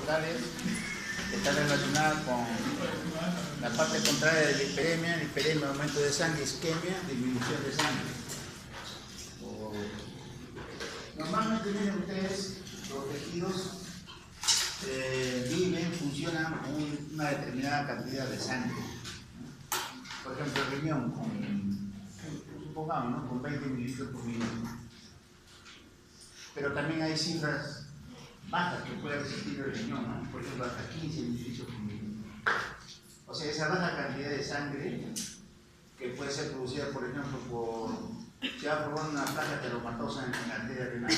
locales que están relacionadas con la parte contraria de la hiperemia, aumento de sangre, isquemia, disminución de sangre. Normalmente miren ustedes, los tejidos viven, funcionan con una determinada cantidad de sangre. Por ejemplo, el riñón, supongamos, ¿no? Con 20 mililitros por minuto. Pero también hay cifras bajas que puede resistir el riñón, ¿no? Por ejemplo, hasta 15 mililitros por minuto. O sea, esa baja cantidad de sangre que puede ser producida, por ejemplo, se va a formar una placa teromatosa en la arteria renal.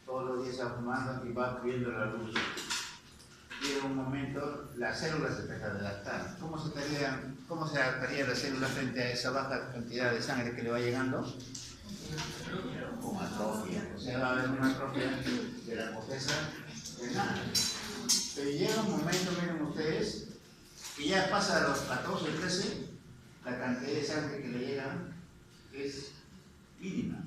Todos los días se va formando y va fluyendo la luz. Llega un momento, las células se dejan de adaptar. ¿Cómo se adaptaría la célula frente a esa baja cantidad de sangre que le va llegando? Con atrofia. O sea, va a haber una atrofia de la corteza renal. Pero llega un momento, miren ustedes, que ya pasa a los 14 o 13, la cantidad de sangre que le llega es mínima.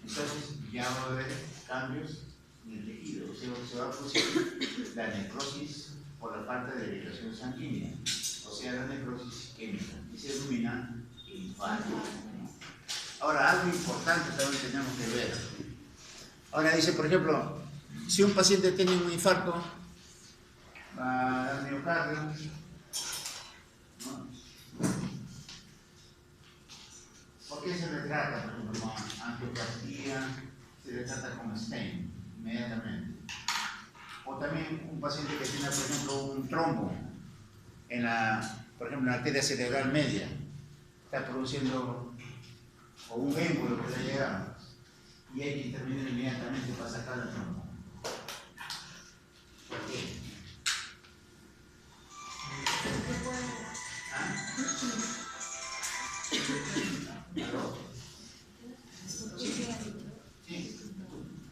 Entonces ya va a haber cambios en el tejido, o sea, se va a producir la necrosis por la falta de irrigación sanguínea, o sea, la necrosis química, y se denomina infarto. Ahora, algo importante también tenemos que ver. Ahora dice, por ejemplo, si un paciente tiene un infarto al miocardio, ¿no? ¿Por qué se le trata, por ejemplo, con angioplastia? Se le trata con stent inmediatamente. O también un paciente que tiene, por ejemplo, un trombo en por ejemplo, en la arteria cerebral media, está produciendo, o un émbolo que le ha llegado, y hay que intervenir inmediatamente para sacar el trombo. ¿Por qué? ¿Ah?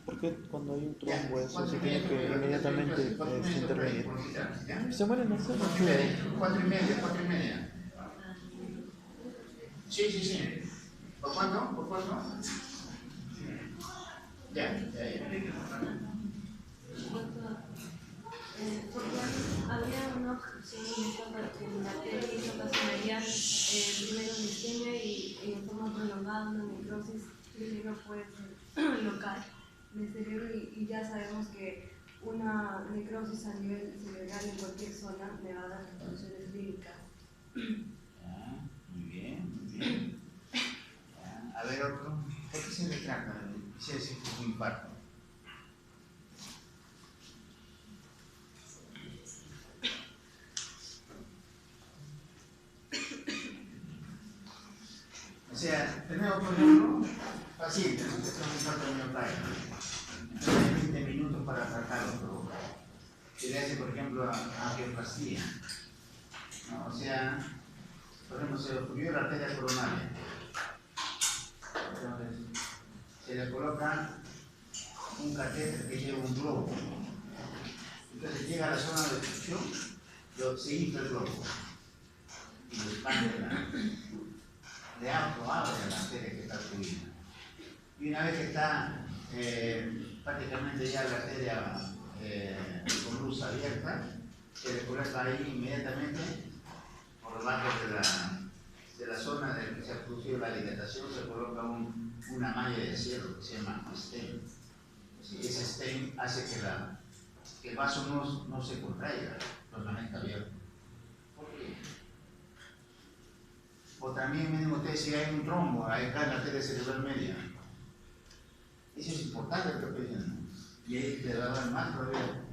Porque cuando hay un trombo eso se tiene que inmediatamente intervenir. Se mueren las células. 4:30. Sí. ¿Por cuánto? Ya. Porque había una objeción en la arteria ocasionaría primero una isquemia y en forma prolongada una necrosis primero puede ser local en el cerebro y ya sabemos que una necrosis a nivel cerebral en cualquier zona me va a dar soluciones clínicas. Muy bien. A ver, otro. ¿Por qué se le trata? Si es un infarto. O sea, tenemos, por ejemplo, pacientes que son infarto de miocardio. Hay 20 minutos para tratarlo. Se le hace, por ejemplo, angioplastia. ¿No? O sea, por ejemplo, se obstruyó la arteria coronaria. Entonces, se le coloca un catéter que lleva un globo. Entonces llega a la zona de obstrucción, se infla el globo y lo expande le abre a la arteria que está obstruida. Y una vez que está prácticamente ya la arteria con luz abierta, se le coloca ahí inmediatamente por debajo de la zona de que se ha producido la dilatación, se coloca una malla de acero que se llama stent. Ese stent hace que el vaso no se contraiga, permanezca abierto. ¿Por qué? O también, miren ustedes, si hay un trombo acá en la arteria cerebral media. Eso es importante lo que pedían, ¿no? Y ahí te va a dar más todavía.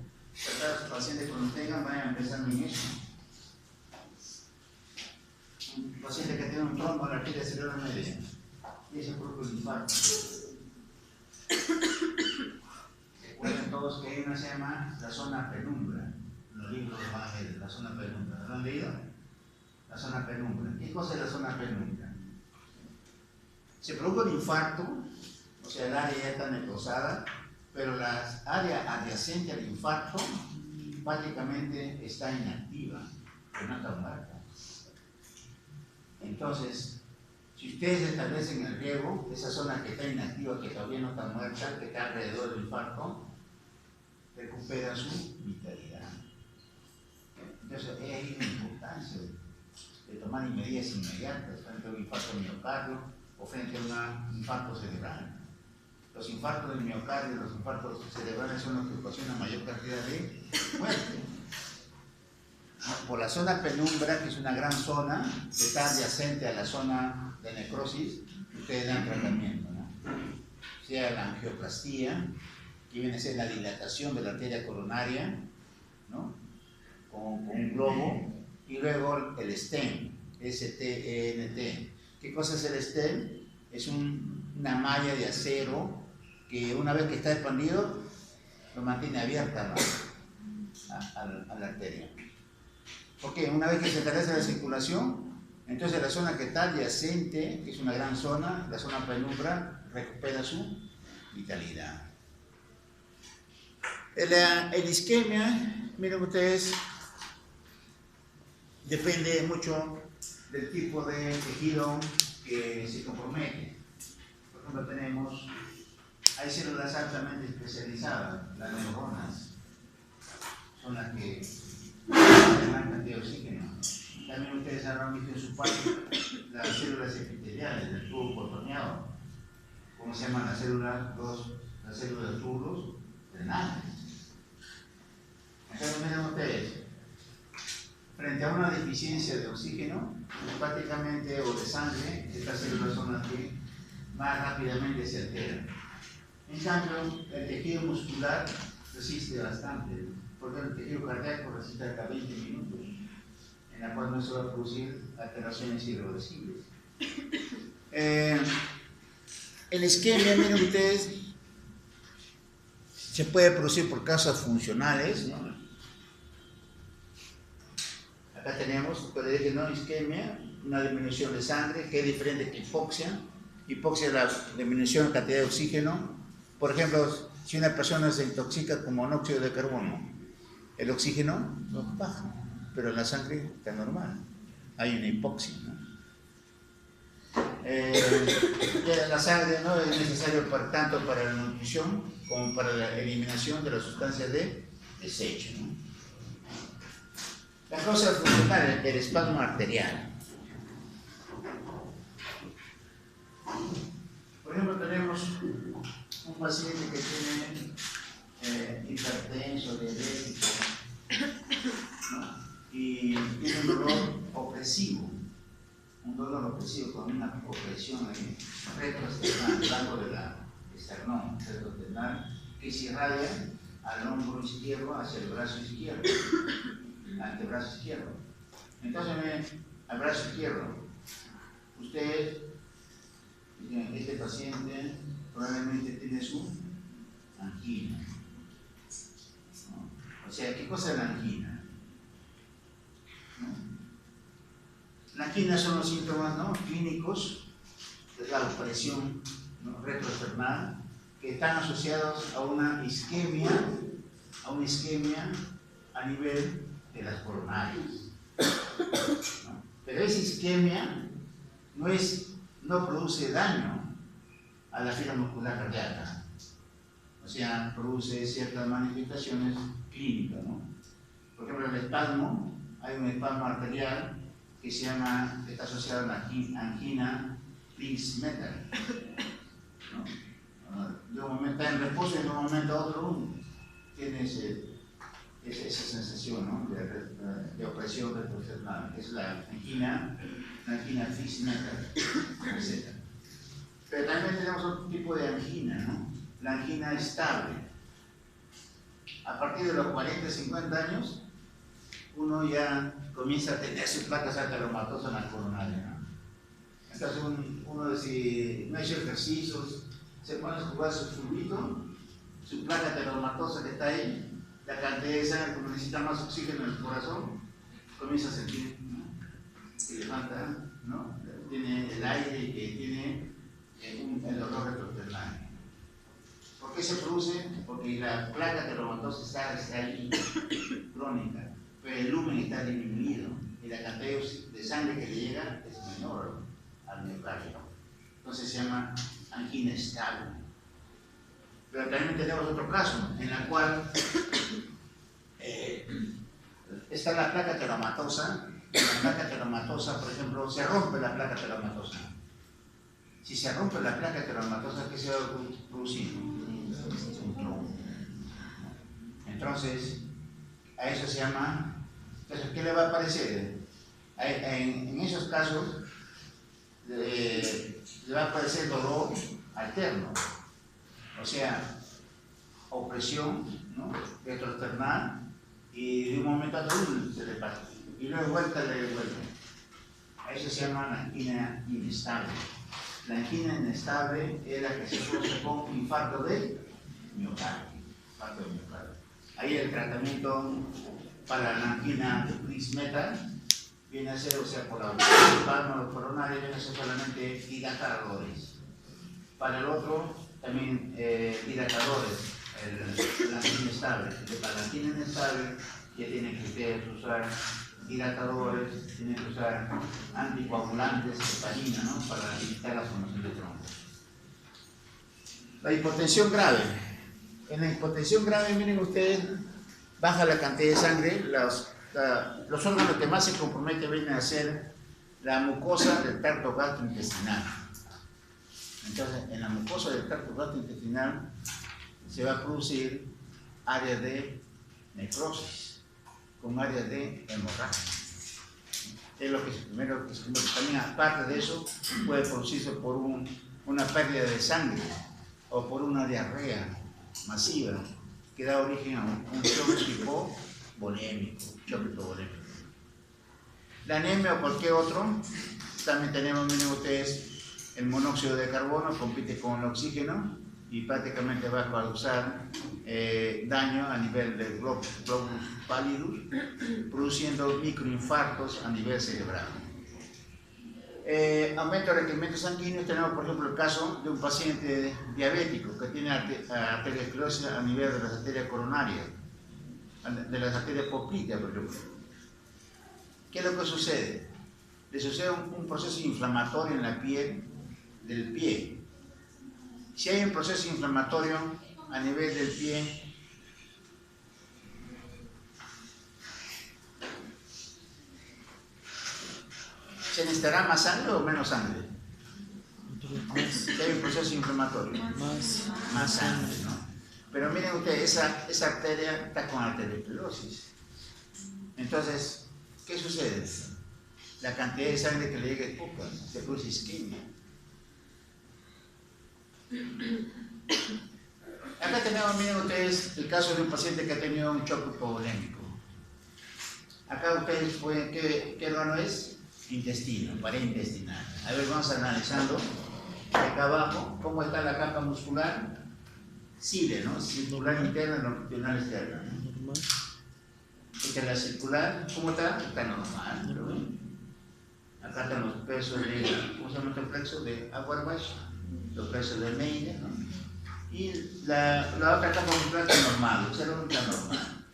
Tratar a sus pacientes cuando tengan, vayan empezando en eso. Un paciente que tiene un trombo en la arteria cerebral media, y ese produce el infarto. Recuerden todos que hay una que se llama la zona penumbra, en los libros de Evangelio, la zona penumbra. ¿Lo han leído? La zona penumbra. ¿Qué cosa es la zona penumbra? Se produjo el infarto, o sea, el área ya está necrosada, pero la área adyacente al infarto prácticamente está inactiva, pero no está muerta. Entonces, si ustedes establecen el riego, esa zona que está inactiva, que todavía no está muerta, que está alrededor del infarto, recupera su vitalidad. Entonces, hay una importancia de tomar medidas inmediatas frente a un infarto miocardio o frente a un infarto cerebral. Los infartos del miocardio y los infartos cerebrales son los que ocasionan mayor cantidad de muerte. Por la zona penumbra, que es una gran zona que está adyacente a la zona de necrosis, ustedes dan tratamiento, ¿no? Sea la angioplastía, que viene a ser la dilatación de la arteria coronaria, ¿no? Con un globo, y luego el stent, S-T-E-N-T. ¿Qué cosa es el stent? Es una malla de acero que una vez que está expandido lo mantiene abierta a la arteria. Porque una vez que se establece la circulación, entonces la zona que está adyacente, que es una gran zona, la zona penumbra, recupera su vitalidad. El isquemia, miren ustedes, depende mucho del tipo de tejido que se compromete. Por ejemplo, hay células altamente especializadas, las neuronas, son las que tienen gran cantidad de oxígeno. También ustedes habrán visto en su parte las células epiteliales del tubo cotoneado, ¿cómo se llaman las células? Las células tubos renales. Entonces, miren ustedes, frente a una deficiencia de oxígeno, prácticamente, o de sangre, estas células son las que más rápidamente se alteran. En cambio, el tejido muscular resiste bastante, porque el tejido cardíaco resiste hasta 20 minutos, en la cual no se va a producir alteraciones irreversibles. El isquemia, miren ustedes, se puede producir por causas funcionales, ¿no? Acá tenemos, puede decir, ¿no? Isquemia, una disminución de sangre, que es diferente que hipoxia. Hipoxia es la disminución de cantidad de oxígeno. Por ejemplo, si una persona se intoxica con monóxido de carbono, el oxígeno no baja, pero la sangre está normal. Hay una hipoxia, ¿no? La sangre no es necesario tanto para la nutrición como para la eliminación de las sustancias de desecho, ¿no? La causa fundamental es el espasmo arterial. Por ejemplo, tenemos un paciente que tiene hipertenso, diabético, ¿no? Y tiene un dolor opresivo con una opresión retroesternal, debajo de la esternón retroesternal, que se irradia al hombro izquierdo hacia el brazo izquierdo, antebrazo izquierdo. Entonces, al brazo izquierdo, usted, este paciente probablemente tiene su angina, ¿no? O sea, ¿qué cosa es la angina? ¿No? La angina son los síntomas, ¿no?, clínicos de la opresión, ¿no?, retroesternal, que están asociados a una isquemia a nivel de las coronarias, ¿no? Pero esa isquemia no produce daño a la fibra muscular cardíaca, o sea, produce ciertas manifestaciones clínicas, ¿no? Por ejemplo, el espasmo, hay un espasmo arterial que está asociado a la angina Prince-Metal, ¿no? De un momento está en reposo y de un momento a otro tiene esa sensación, ¿no?, de opresión retroesternal. Es la angina Prince-Metal, etc. Pero también tenemos otro tipo de angina, ¿no?, la angina estable. A partir de los 40, 50 años, uno ya comienza a tener sus placas aterromatosas en la coronaria, ¿no? Entonces uno, si no ha hecho ejercicios, se pone a jugar su fulbito, su placa aterromatosa que está ahí, la cantidad de sangre, como necesita más oxígeno en el corazón, comienza a sentir, ¿no?, que levanta, ¿no?, tiene el aire y que tiene el dolor retroesternal. ¿Por qué se produce? Porque la placa aterromatosa está ahí, crónica, pero el lumen está disminuido y la cantidad de sangre que le llega es menor al miocardio. Entonces se llama angina estable. Pero también tenemos otro caso en el cual está la placa telangiectasia. La placa telangiectasia, por ejemplo, se rompe la placa telangiectasia. Si se rompe la placa telangiectasia, ¿qué se va a producir? Un trombo. Entonces, a eso se llama. Entonces, ¿qué le va a aparecer? En esos casos, le va a aparecer dolor alterno, o sea, opresión, ¿no?, retroesternal, y de un momento a otro se le parte, y luego vuelta le devuelve. A eso se llama la angina inestable. La angina inestable es la que se produce con infarto de miocardio. Ahí el tratamiento para la angina dismetal viene a ser, o sea, por la palma coronaria, viene a ser solamente dilatadores. Para el otro, también dilatadores, la angina inestable. Para la angina inestable ya tienen que ustedes usar dilatadores, tienen que usar anticoagulantes, heparina, ¿no?, para evitar la formación de trombos. La hipotensión grave. En la hipotensión grave, miren ustedes, baja la cantidad de sangre, los órganos que más se comprometen vienen a ser la mucosa del tracto gastrointestinal. Entonces, en la mucosa del tracto gastrointestinal se va a producir áreas de necrosis, con áreas de hemorragia. Es lo que primero, también aparte de eso, puede producirse por una pérdida de sangre o por una diarrea masiva que da origen a un shock hipovolémico, La anemia o cualquier otro, también tenemos, miren ustedes, el monóxido de carbono compite con el oxígeno y prácticamente va a causar daño a nivel del globus pallidus, produciendo microinfartos a nivel cerebral. Aumento de requerimientos sanguíneos, tenemos por ejemplo el caso de un paciente diabético que tiene arteriosclerosis a nivel de las arterias coronarias, de las arterias popliteas, por ejemplo. ¿Qué es lo que sucede? Le sucede un proceso inflamatorio en la piel del pie. Si hay un proceso inflamatorio a nivel del pie, ¿se necesitará más sangre o menos sangre? Si hay un proceso inflamatorio, más sangre, ¿no? Pero miren ustedes, esa arteria está con arteriosclerosis. Entonces, ¿qué sucede? La cantidad de sangre que le llega es poca, se produce isquemia. Acá tenemos, miren ustedes, el caso de un paciente que ha tenido un shock hipovolémico. Acá ustedes pueden, ¿qué órgano es? Intestino, pared intestinal. A ver, vamos analizando de acá abajo cómo está la capa muscular. Cile, ¿no? Circular interna, longitudinal externa. Esta es la circular, ¿cómo está? Está normal, ¿lo ven? Acá están los pesos de, ¿cómo se llama este plexo? De Auerbach, los pesos de Meyer, ¿no? Y la otra capa muscular está normal, observan que está normal.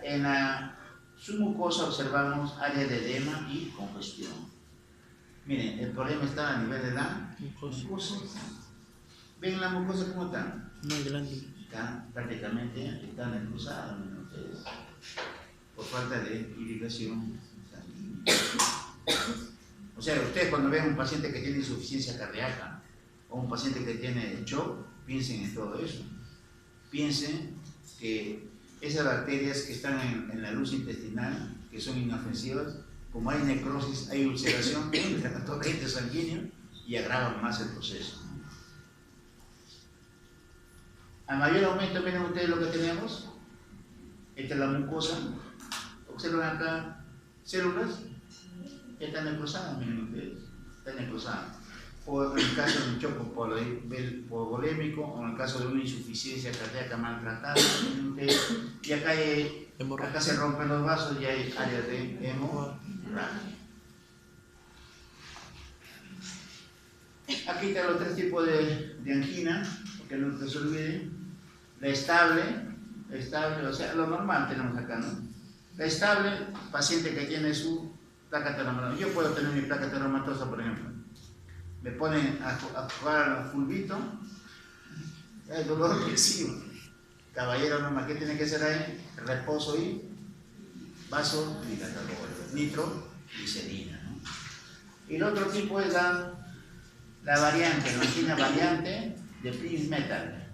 En la submucosa observamos área de edema y congestión. Miren, el problema está a nivel de la mucosa. ¿Ven la mucosa cómo está? Muy grande. Está prácticamente necrosada, miren ustedes, por falta de irrigación sanguínea. O sea, ustedes cuando ven un paciente que tiene insuficiencia cardíaca o un paciente que tiene shock, piensen en todo eso. Piensen que esas bacterias que están en la luz intestinal, que son inofensivas, como hay necrosis, hay ulceración, entran a torrente sanguíneo y agravan más el proceso. A mayor aumento, miren ustedes lo que tenemos. Esta es la mucosa. Observan acá células que están necrosadas, miren ustedes. Están necrosadas. O en el caso de un shock hipovolémico, o en el caso de una insuficiencia cardíaca maltratada, miren ustedes. Y acá se rompen los vasos y hay áreas de hemorragia. Aquí están los tres tipos de angina, porque no se olviden. La estable, o sea, lo normal tenemos acá, ¿no? La estable, paciente que tiene su placa telangiectasia. Yo puedo tener mi placa telangiectasia, por ejemplo. Me ponen a jugar al fulbito, hay dolor excesivo. Caballero, nomás, ¿qué tiene que hacer ahí? Reposo y vasodilatadores, nitroglicerina, ¿no? Y el otro tipo es la variante, la angina variante de Prince Metal.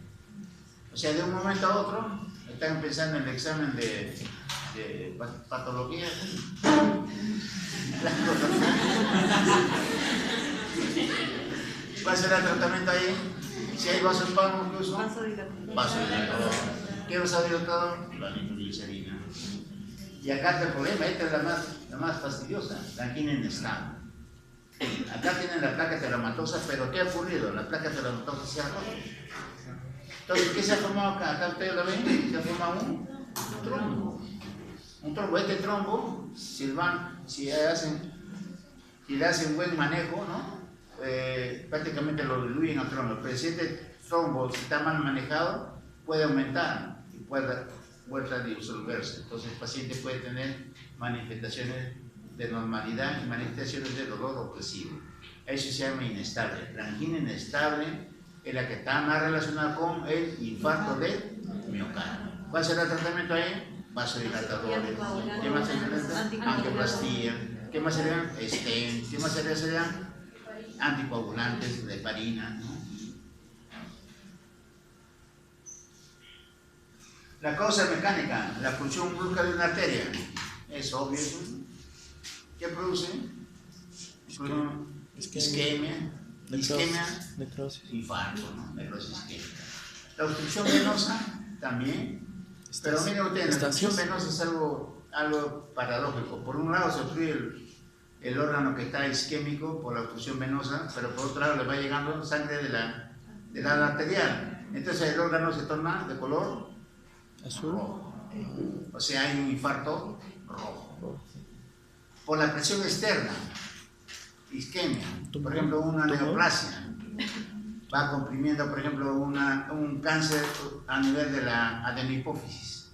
O sea, de un momento a otro, están pensando en el examen de patología. ¿Cuál será el tratamiento ahí? Si hay vasospasmo, ¿qué uso? Vasodilatador. ¿Qué vasodilatador? La nitroglicerina. Y acá está el problema, esta es la más fastidiosa, la angina inestable. Acá tienen la placa telangiectasia, pero ¿qué ha ocurrido? La placa telangiectasia se ha roto. Entonces, ¿qué se ha formado acá? Acá ustedes lo ven, se ha formado un trombo. Un trombo. Este trombo, si le hacen buen manejo, ¿no? Prácticamente lo diluyen al trombo. Pero si este trombo está mal manejado, puede aumentar y puede vuelta a disolverse. Entonces, el paciente puede tener manifestaciones de normalidad y manifestaciones de dolor opresivo. Eso se llama inestable. La angina inestable es la que está más relacionada con el infarto del miocardio. ¿Cuál será el tratamiento ahí? Vasodilatadores. ¿Qué más serían? Angioplastia. ¿Qué más serían? Stent. ¿Qué más serían? Anticoagulantes, de heparina, ¿no? La causa mecánica, la función brusca de una arteria, es obvio. ¿Qué produce? Isquemia, necrosis, infarto, ¿no? Necrosis isquémica. La obstrucción venosa también, pero miren ustedes, la obstrucción venosa es algo paradójico. Por un lado se obstruye el órgano que está isquémico por la obstrucción venosa, pero por otro lado le va llegando sangre de la arterial. Entonces el órgano se torna de color azul, rojo. O sea, hay un infarto rojo. Por la presión externa, isquemia, por ejemplo, una neoplasia, va comprimiendo, por ejemplo, un cáncer a nivel de la adenopófisis.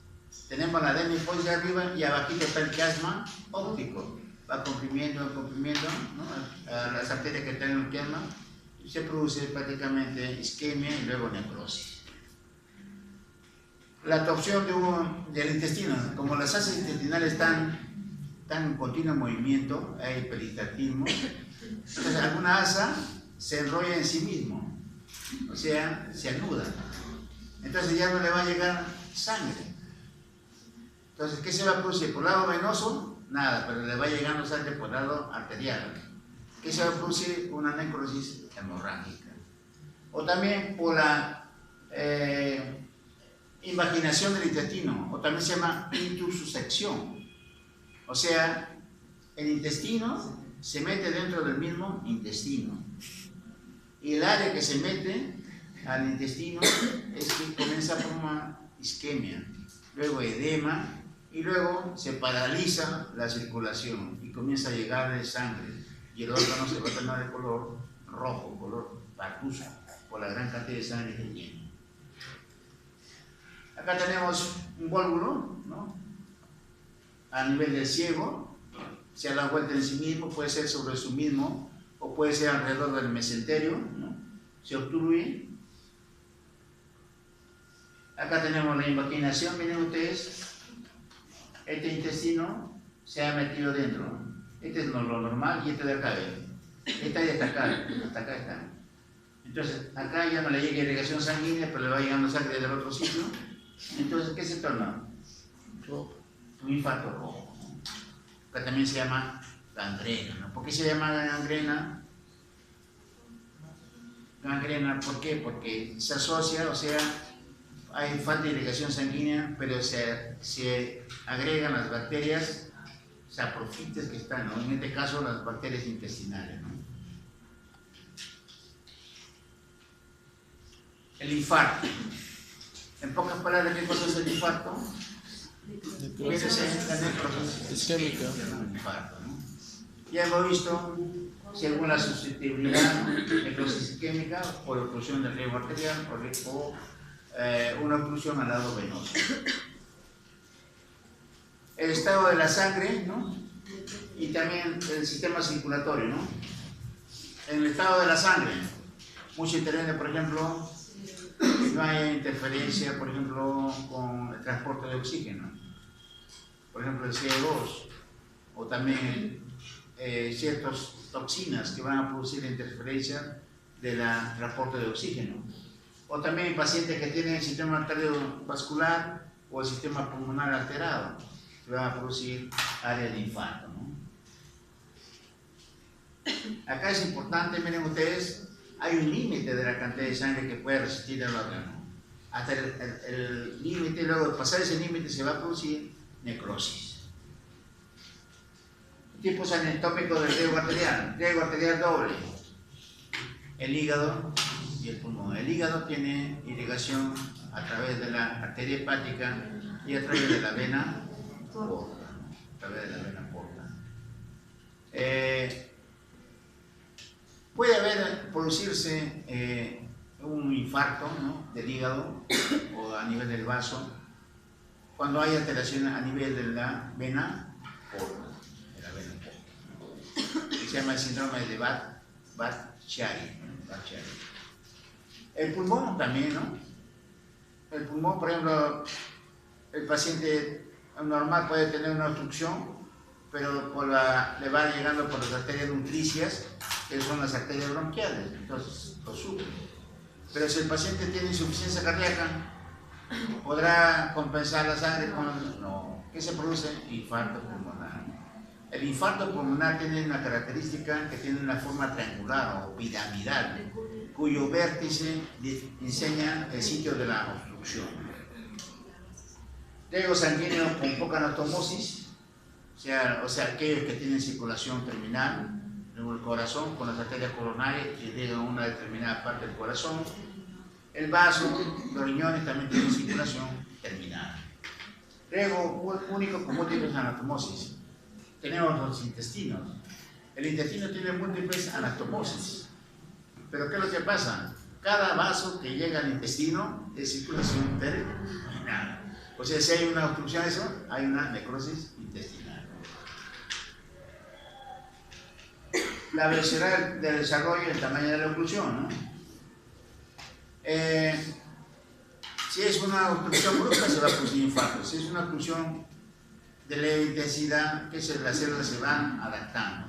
Tenemos la adenopófisis arriba y abajito está el quiasma óptico. Va comprimiendo, ¿no? A las arterias que están en el quiasma, se produce prácticamente isquemia y luego necrosis. La torsión del intestino, como las asas intestinales están en continuo movimiento, hay peristaltismo, entonces alguna asa se enrolla en sí mismo, o sea, se anuda, entonces ya no le va a llegar sangre. Entonces, ¿qué se va a producir? ¿Por lado venoso? Nada, pero le va llegando sangre por lado arterial. ¿Qué se va a producir? Una necrosis hemorrágica. O también por la invaginación del intestino, o también se llama intussusección. O sea, el intestino se mete dentro del mismo intestino. Y el área que se mete al intestino es que comienza por una isquemia, luego edema, y luego se paraliza la circulación y comienza a llegar sangre. Y el órgano se va a tornar de color rojo, color partuso, por la gran cantidad de sangre que tiene. Acá tenemos un válvulo, ¿no? A nivel del ciego, se da la vuelta en sí mismo, puede ser sobre su mismo o puede ser alrededor del mesenterio, ¿no? Se obstruye. Acá tenemos la invaginación, miren ustedes, este intestino se ha metido dentro. Este es lo normal y este de acá, ¿ven? Esta y hasta acá está. Entonces, acá ya no le llega irrigación sanguínea, pero le va llegando sangre del otro sitio. Entonces, ¿qué se torna? Un infarto rojo. Acá también se llama gangrena, ¿no? ¿Por qué se llama gangrena? Gangrena, ¿por qué? Porque se asocia, o sea, hay falta de irrigación sanguínea, pero se agregan las bacterias saprofitas que están, ¿no? En este caso, las bacterias intestinales, ¿no? El infarto. En pocas palabras, ¿qué cosa es el infarto? Es la necrosis isquémica. Ya hemos visto, según la susceptibilidad, necrosis isquémica por oclusión del riego arterial o una oclusión al lado venoso. El estado de la sangre, ¿no? Y también el sistema circulatorio, ¿no? En el estado de la sangre, mucho interés, por ejemplo, no hay interferencia, por ejemplo, con el transporte de oxígeno. por ejemplo el CO2, o también ciertas toxinas que van a producir interferencia del transporte de oxígeno. O también pacientes que tienen el sistema cardiovascular o el sistema pulmonar alterado, que van a producir área de infarto, ¿no? Acá es importante, miren ustedes, hay un límite de la cantidad de sangre que puede resistir el órgano. Hasta el límite, luego de pasar ese límite se va a producir necrosis. Tipos anatómicos del riesgo arterial doble, el hígado y el pulmón. El hígado tiene irrigación a través de la arteria hepática y a través de la vena porta. Puede producirse un infarto, ¿no?, del hígado o a nivel del vaso cuando hay alteración a nivel de la vena porta. Se llama el síndrome de Budd-Chiari. El pulmón también, ¿no? El pulmón, por ejemplo, el paciente normal puede tener una obstrucción, pero le va llegando por las arterias nutricias, que son las arterias bronquiales, entonces lo sufre. Pero si el paciente tiene insuficiencia cardíaca, ¿podrá compensar la sangre con...? No. ¿Qué se produce? Infarto pulmonar. El infarto pulmonar tiene una característica que tiene una forma triangular o piramidal, cuyo vértice enseña el sitio de la obstrucción. Riego sanguíneo con poca anastomosis, o sea, aquellos que tienen circulación terminal, luego el corazón con las arterias coronarias que llegan a una determinada parte del corazón. El vaso, los riñones también tienen circulación terminal. Riego único con múltiples anastomosis. Tenemos los intestinos. El intestino tiene múltiples anastomosis. Pero ¿qué es lo que pasa? Cada vaso que llega al intestino es circulación terminal. O sea, si hay una obstrucción de eso, hay una necrosis intestinal. La velocidad del desarrollo y el tamaño de la oclusión, ¿no? Si es una obstrucción brusca, se va a producir infarto. Si es una oclusión de leve intensidad, que las células se van adaptando,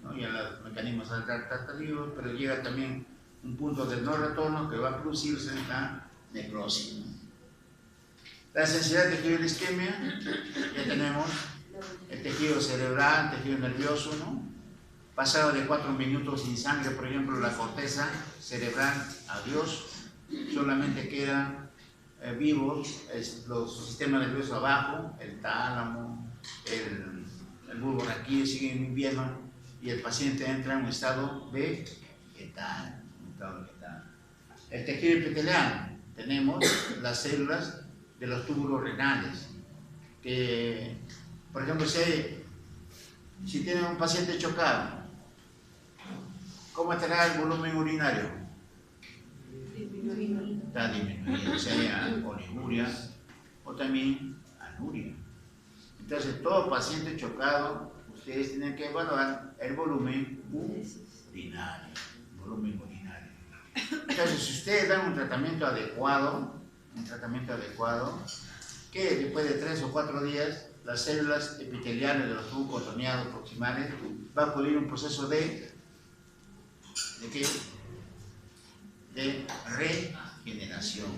¿no?, y a los mecanismos adaptativos, pero llega también un punto de no retorno que va a producirse en la necrosis, ¿no? La sensibilidad del tejido de la isquemia, ya tenemos el tejido cerebral, el tejido nervioso, ¿no? Pasado de 4 minutos sin sangre, por ejemplo, la corteza cerebral, adiós, solamente quedan vivos los sistemas nerviosos abajo, el tálamo, el bulbo raquídeo siguen viviendo y el paciente entra en un estado vegetal. El tejido epitelial, tenemos las células de los túbulos renales, que, por ejemplo, si tiene un paciente chocado, ¿cómo estará el volumen urinario? Está disminuido, o sea, hay oliguria o también anuria. Entonces, todo paciente chocado, ustedes tienen que evaluar el volumen urinario. Entonces, si ustedes dan un tratamiento adecuado, que después de 3 o 4 días, las células epiteliales de los tubos cotoneados proximales va a ocurrir un proceso de regeneración.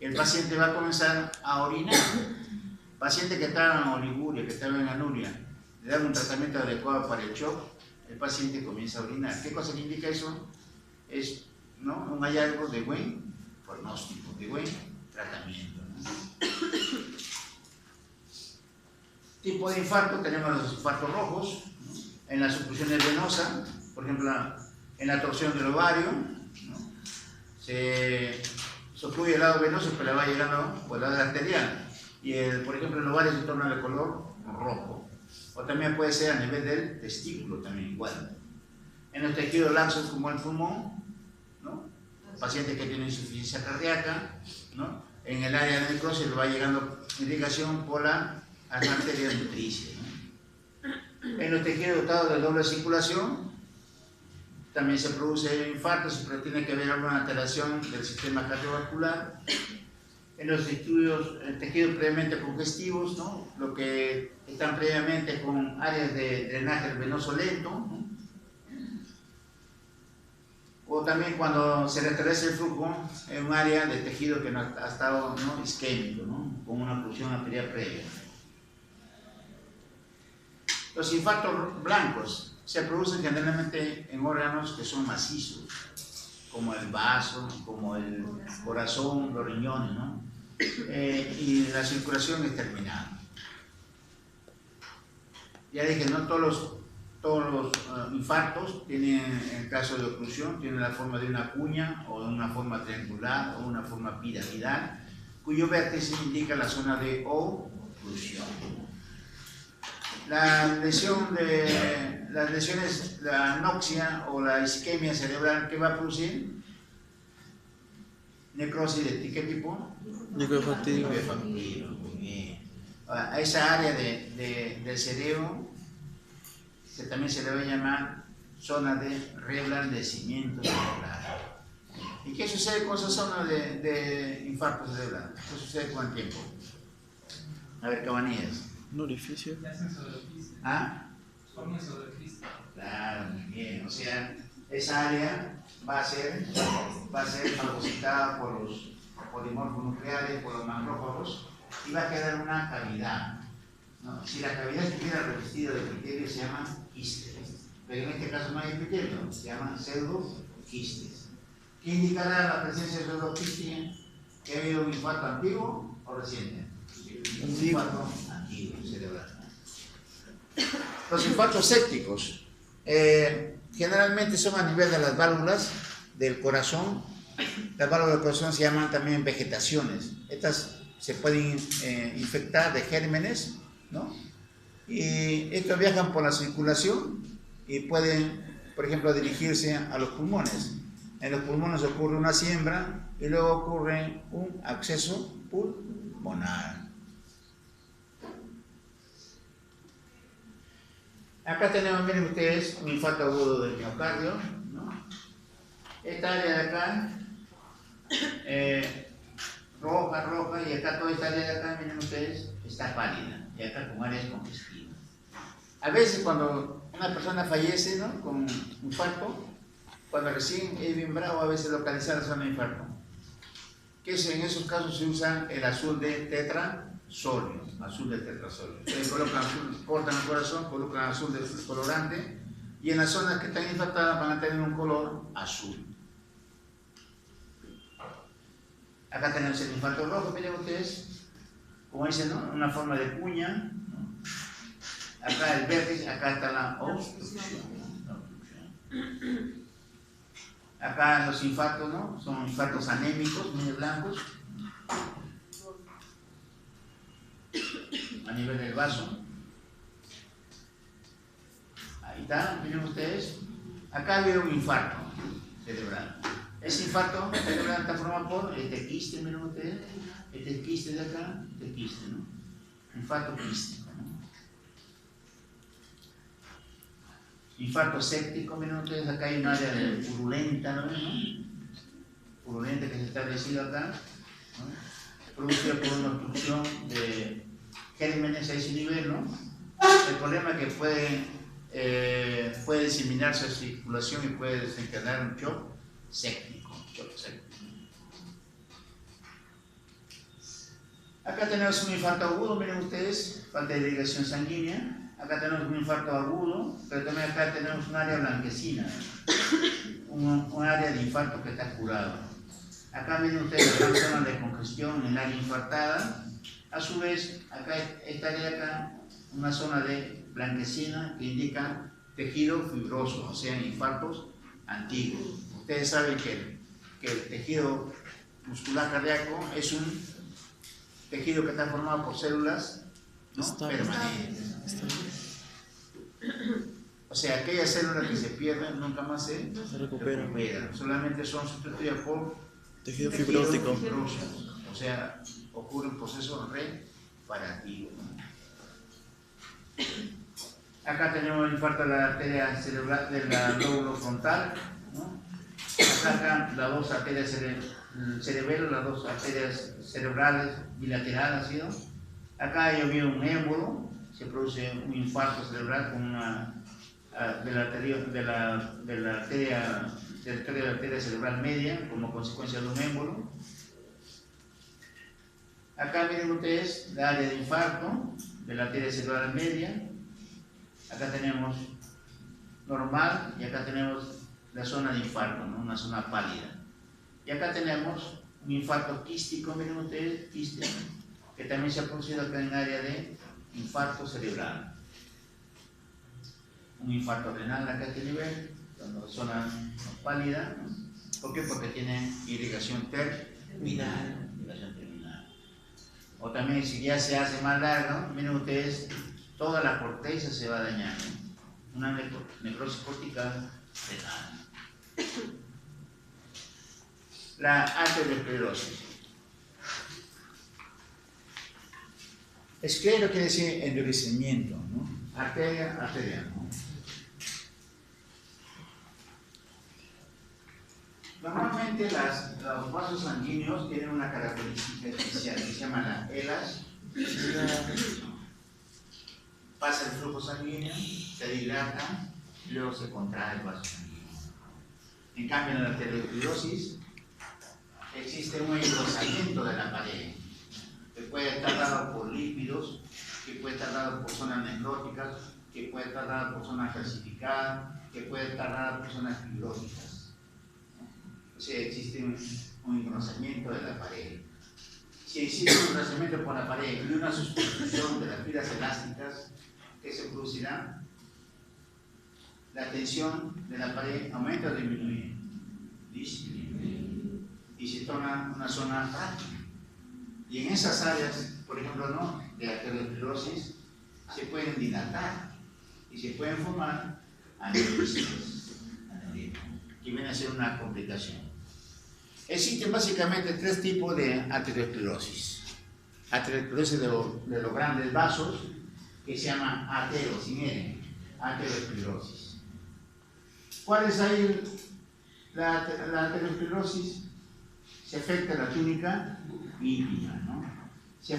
El paciente va a comenzar a orinar. Paciente que estaba en oliguria, que estaba en anuria, le dan un tratamiento adecuado para el shock, el paciente comienza a orinar. ¿Qué cosa indica eso? Es, ¿no?, un hallazgo de buen pronóstico, de buen tratamiento, ¿no? Tipo de infarto, tenemos los infartos rojos, ¿no?, en las oclusiones venosas, por ejemplo, en la torsión del ovario, ¿no?, se ocluye el lado venoso, pero le va llegando por el lado arterial. Y por ejemplo, el ovario se torna de color rojo. O también puede ser a nivel del testículo, también igual. En los tejidos laxos como el pulmón, ¿no?, pacientes que tienen insuficiencia cardíaca, ¿no?, en el área de necrosis le va llegando irrigación por las arterias nutricias, ¿no? En los tejidos dotados de doble circulación también se produce infarto, pero tiene que haber alguna alteración del sistema cardiovascular. en los tejidos previamente congestivos, ¿no? Lo que están previamente con áreas de drenaje venoso lento, ¿no? O también cuando se restablece el flujo en un área de tejido que no ha estado, ¿no?, isquémico, ¿no?, con una oclusión arterial previa. Los infartos blancos se producen generalmente en órganos que son macizos, como el vaso, como el corazón, los riñones, ¿no? Y la circulación es terminada. Ya dije, no todos los infartos tienen, en el caso de oclusión, tienen la forma de una cuña o de una forma triangular o una forma piramidal, cuyo vértice indica la zona de oclusión. Las lesiones, la anoxia o la isquemia cerebral, ¿qué va a producir? Necrosis de qué tipo? Necrofactiva. Muy bien. A esa área del cerebro también se le va a llamar zona de reblandecimiento cerebral. ¿Y qué sucede con esa zona de infarto cerebral? ¿Qué sucede con el tiempo? A ver, Cabanillas. Un orificio. ¿Ah? Claro, muy bien. O sea, esa área va a ser fagocitada por los polimorfos nucleares, por los macrófagos, y va a quedar una cavidad, ¿no? Si la cavidad estuviera revestida de epitelio, se llama quistes, pero en este caso no hay epitelio, se llaman pseudoquistes. ¿Qué indicará la presencia de pseudoquistes? ¿Que ha habido un infarto antiguo o reciente? Un infarto antiguo, cerebral. Los infartos sépticos generalmente son a nivel de las válvulas del corazón. Las válvulas del corazón se llaman también vegetaciones. Estas se pueden infectar de gérmenes, ¿no? Y estos viajan por la circulación y pueden, por ejemplo, dirigirse a los pulmones. En los pulmones ocurre una siembra y luego ocurre un acceso pulmonar. Acá tenemos, miren ustedes, un infarto agudo del miocardio, ¿no? Esta área de acá, roja, y acá toda esta área de acá, miren ustedes, está pálida, y acá con áreas congestivas. A veces cuando una persona fallece, ¿no?, con infarto, cuando recién es bien bravo, a veces localizar la zona de infarto. Que en esos casos se usa el azul de tetrasolio, Ustedes colocan azul, cortan el corazón, colocan azul de colorante, y en las zonas que están infartadas van a tener un color azul. Acá tenemos el infarto rojo, miren ustedes, como dicen, ¿no?, una forma de cuña, ¿no? Acá el vértice, acá está la obstrucción. Acá los infartos, ¿no?, son infartos anémicos, muy blancos, a nivel del vaso. Ahí está, miren ustedes. Acá había un infarto cerebral. Ese infarto cerebral está formado por este quiste, miren ustedes. Este quiste de acá, este quiste, ¿no? Infarto quístico, ¿no? Infarto séptico, miren ustedes, acá hay un área de purulenta, ¿no? Purulenta que se está establecido acá, ¿no?, producida por una obstrucción de gérmenes a ese nivel, ¿no? El problema es que puede diseminarse a la circulación y puede desencadenar un shock séptico. Acá tenemos un infarto agudo, miren ustedes, falta de irrigación sanguínea. Acá tenemos un infarto agudo, pero también acá tenemos un área blanquecina, un área de infarto que está curado. Acá miren ustedes la zona de congestión en el área infartada. A su vez, acá esta área de acá, una zona de blanquecina que indica tejido fibroso, o sea, infartos antiguos. Ustedes saben que el tejido muscular cardíaco es un tejido que está formado por células, ¿no?, permanentes. O sea, aquellas células que se pierden nunca más se recuperan. Solamente son sustituidas por tejido fibrótico. O sea, ocurre un proceso reparativo. Acá tenemos el infarto de la arteria cerebral del lóbulo frontal, ¿no? Acá las dos arterias el cerebelo, las dos arterias cerebrales bilaterales, ¿sí, no? Acá hay un émbolo, se produce un infarto cerebral con una de la arteria cerebral media como consecuencia de un émbolo. Acá miren ustedes la área de infarto de la arteria cerebral media. Acá tenemos normal y acá tenemos la zona de infarto, ¿no? Una zona pálida. Y acá tenemos un infarto quístico, miren ustedes, quístico, que también se ha producido acá en el área de infarto cerebral. Un infarto renal acá a este nivel, la zona pálida, ¿no? ¿Por qué? Porque tiene irrigación terminal. O también si ya se hace más largo, miren ustedes, toda la corteza se va dañando. Una necrosis cortical renal. La arteriosclerosis. Esclero quiere decir endurecimiento, ¿no? Arteria, ¿no? Normalmente los vasos sanguíneos tienen una característica especial que se llama la ELAS. Pasa el flujo sanguíneo, se dilata y luego se contrae el vaso sanguíneo. En cambio, en la arteriosclerosis existe un engrosamiento de la pared, que puede estar dado por lípidos, que puede estar dado por zonas necróticas, que puede estar dado por zonas calcificadas, que puede estar dado por zonas fibróticas. O sea, existe un engrosamiento de la pared. Si existe un engrosamiento por la pared y una sustitución de las fibras elásticas, ¿qué se producirá? La tensión de la pared aumenta o disminuye. Disminuye. Y se torna una zona frágil. Y en esas áreas, por ejemplo, ¿no?, de arteriosclerosis, se pueden dilatar y se pueden formar aneurismas, que viene a ser una complicación. Existen básicamente tres tipos de arteriosclerosis. Arteriosclerosis de los grandes vasos, que se llama arterio, sin R, arteriosclerosis. ¿Cuál es ahí la arteriosclerosis? Se afecta la túnica íntima, ¿no? Se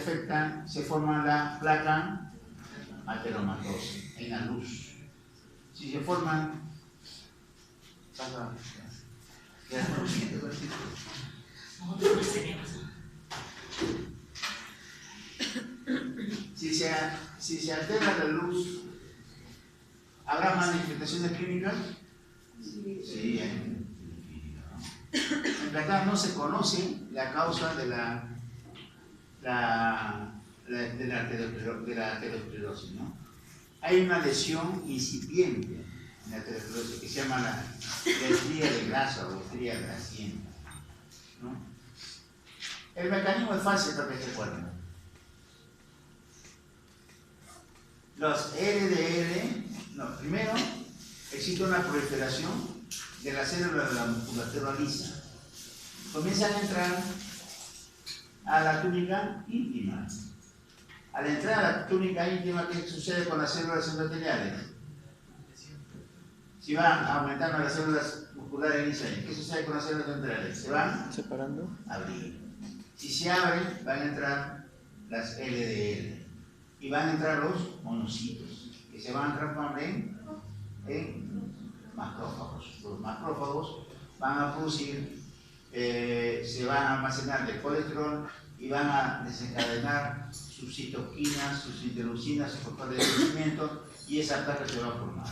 forma la placa ateromatosa en la luz. Si se forman, si se altera la luz, ¿habrá manifestaciones clínicas? Sí, en verdad no se conoce la causa de la arteriosclerosis, ¿no? Hay una lesión incipiente en la arteriosclerosis que se llama la estría de grasa o estría grasienta, ¿no? El mecanismo es fácil para que se acuerden. Los LDL, no, primero existe una proliferación de las células de la musculatura lisa. Comienzan a entrar a la túnica íntima. Al entrar a la túnica íntima, ¿qué sucede con las células endoteliales? Si van aumentando las células musculares lisas, ¿qué sucede con las células endoteliales? Se van separando, abriendo. Si se abren, van a entrar las LDL y van a entrar los monocitos, que se van a transformar en macrófagos. Los macrófagos van a producir, se van a almacenar de colesterol y van a desencadenar sus citoquinas, sus interleucinas, sus factores de crecimiento, y esa placa se va a formar.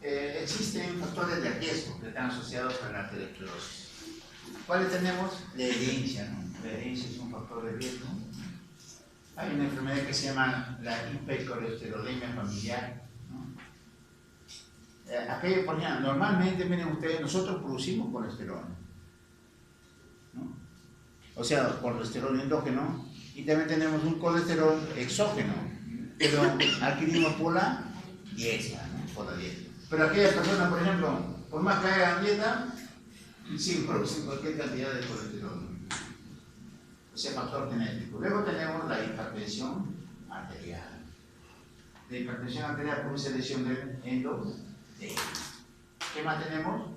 Existen factores de riesgo que están asociados a la arteriosclerosis. ¿Cuáles tenemos? La herencia, ¿no? La herencia es un factor de riesgo. Hay una enfermedad que se llama la hipercolesterolemia familiar, ¿no? Aquello, por ejemplo, normalmente, miren ustedes, nosotros producimos colesterol, ¿no? O sea, colesterol endógeno, y también tenemos un colesterol exógeno, pero adquirimos por la dieta, ¿no? Por la dieta. Pero aquellas personas, por ejemplo, por más que hagan dieta, sí producen cualquier cantidad de colesterol. Ese factor genético. Luego tenemos la hipertensión arterial. La hipertensión arterial produce lesión del ¿Qué más tenemos?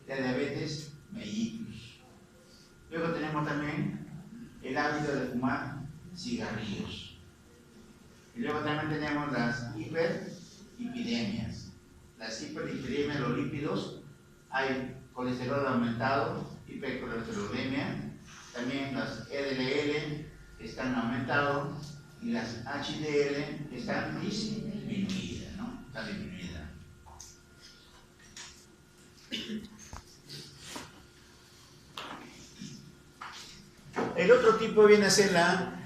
La diabetes mellitus. Luego tenemos también el hábito de fumar cigarrillos. Y luego también tenemos las hiperlipidemias. Las hiperlipidemias, los lípidos, hay colesterol aumentado, hipercolesterolemia, también las LDL están aumentados y las HDL están disminuidas, ¿no? Están disminuidas. El otro tipo viene a ser la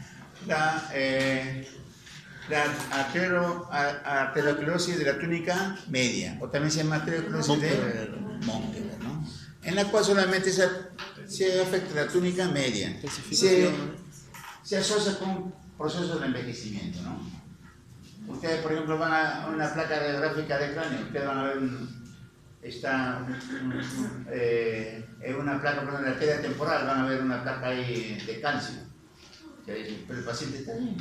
arteriosclerosis de la túnica media, o también se llama arteriosclerosis de Montever, ¿no? En la cual solamente se afecta la túnica media. Se asocia con procesos de envejecimiento, ¿no? Ustedes, por ejemplo, van a una placa radiográfica de cráneo, ustedes van a ver en una placa, por ejemplo, de arteria temporal, van a ver una placa ahí de calcio, pero el paciente está bien.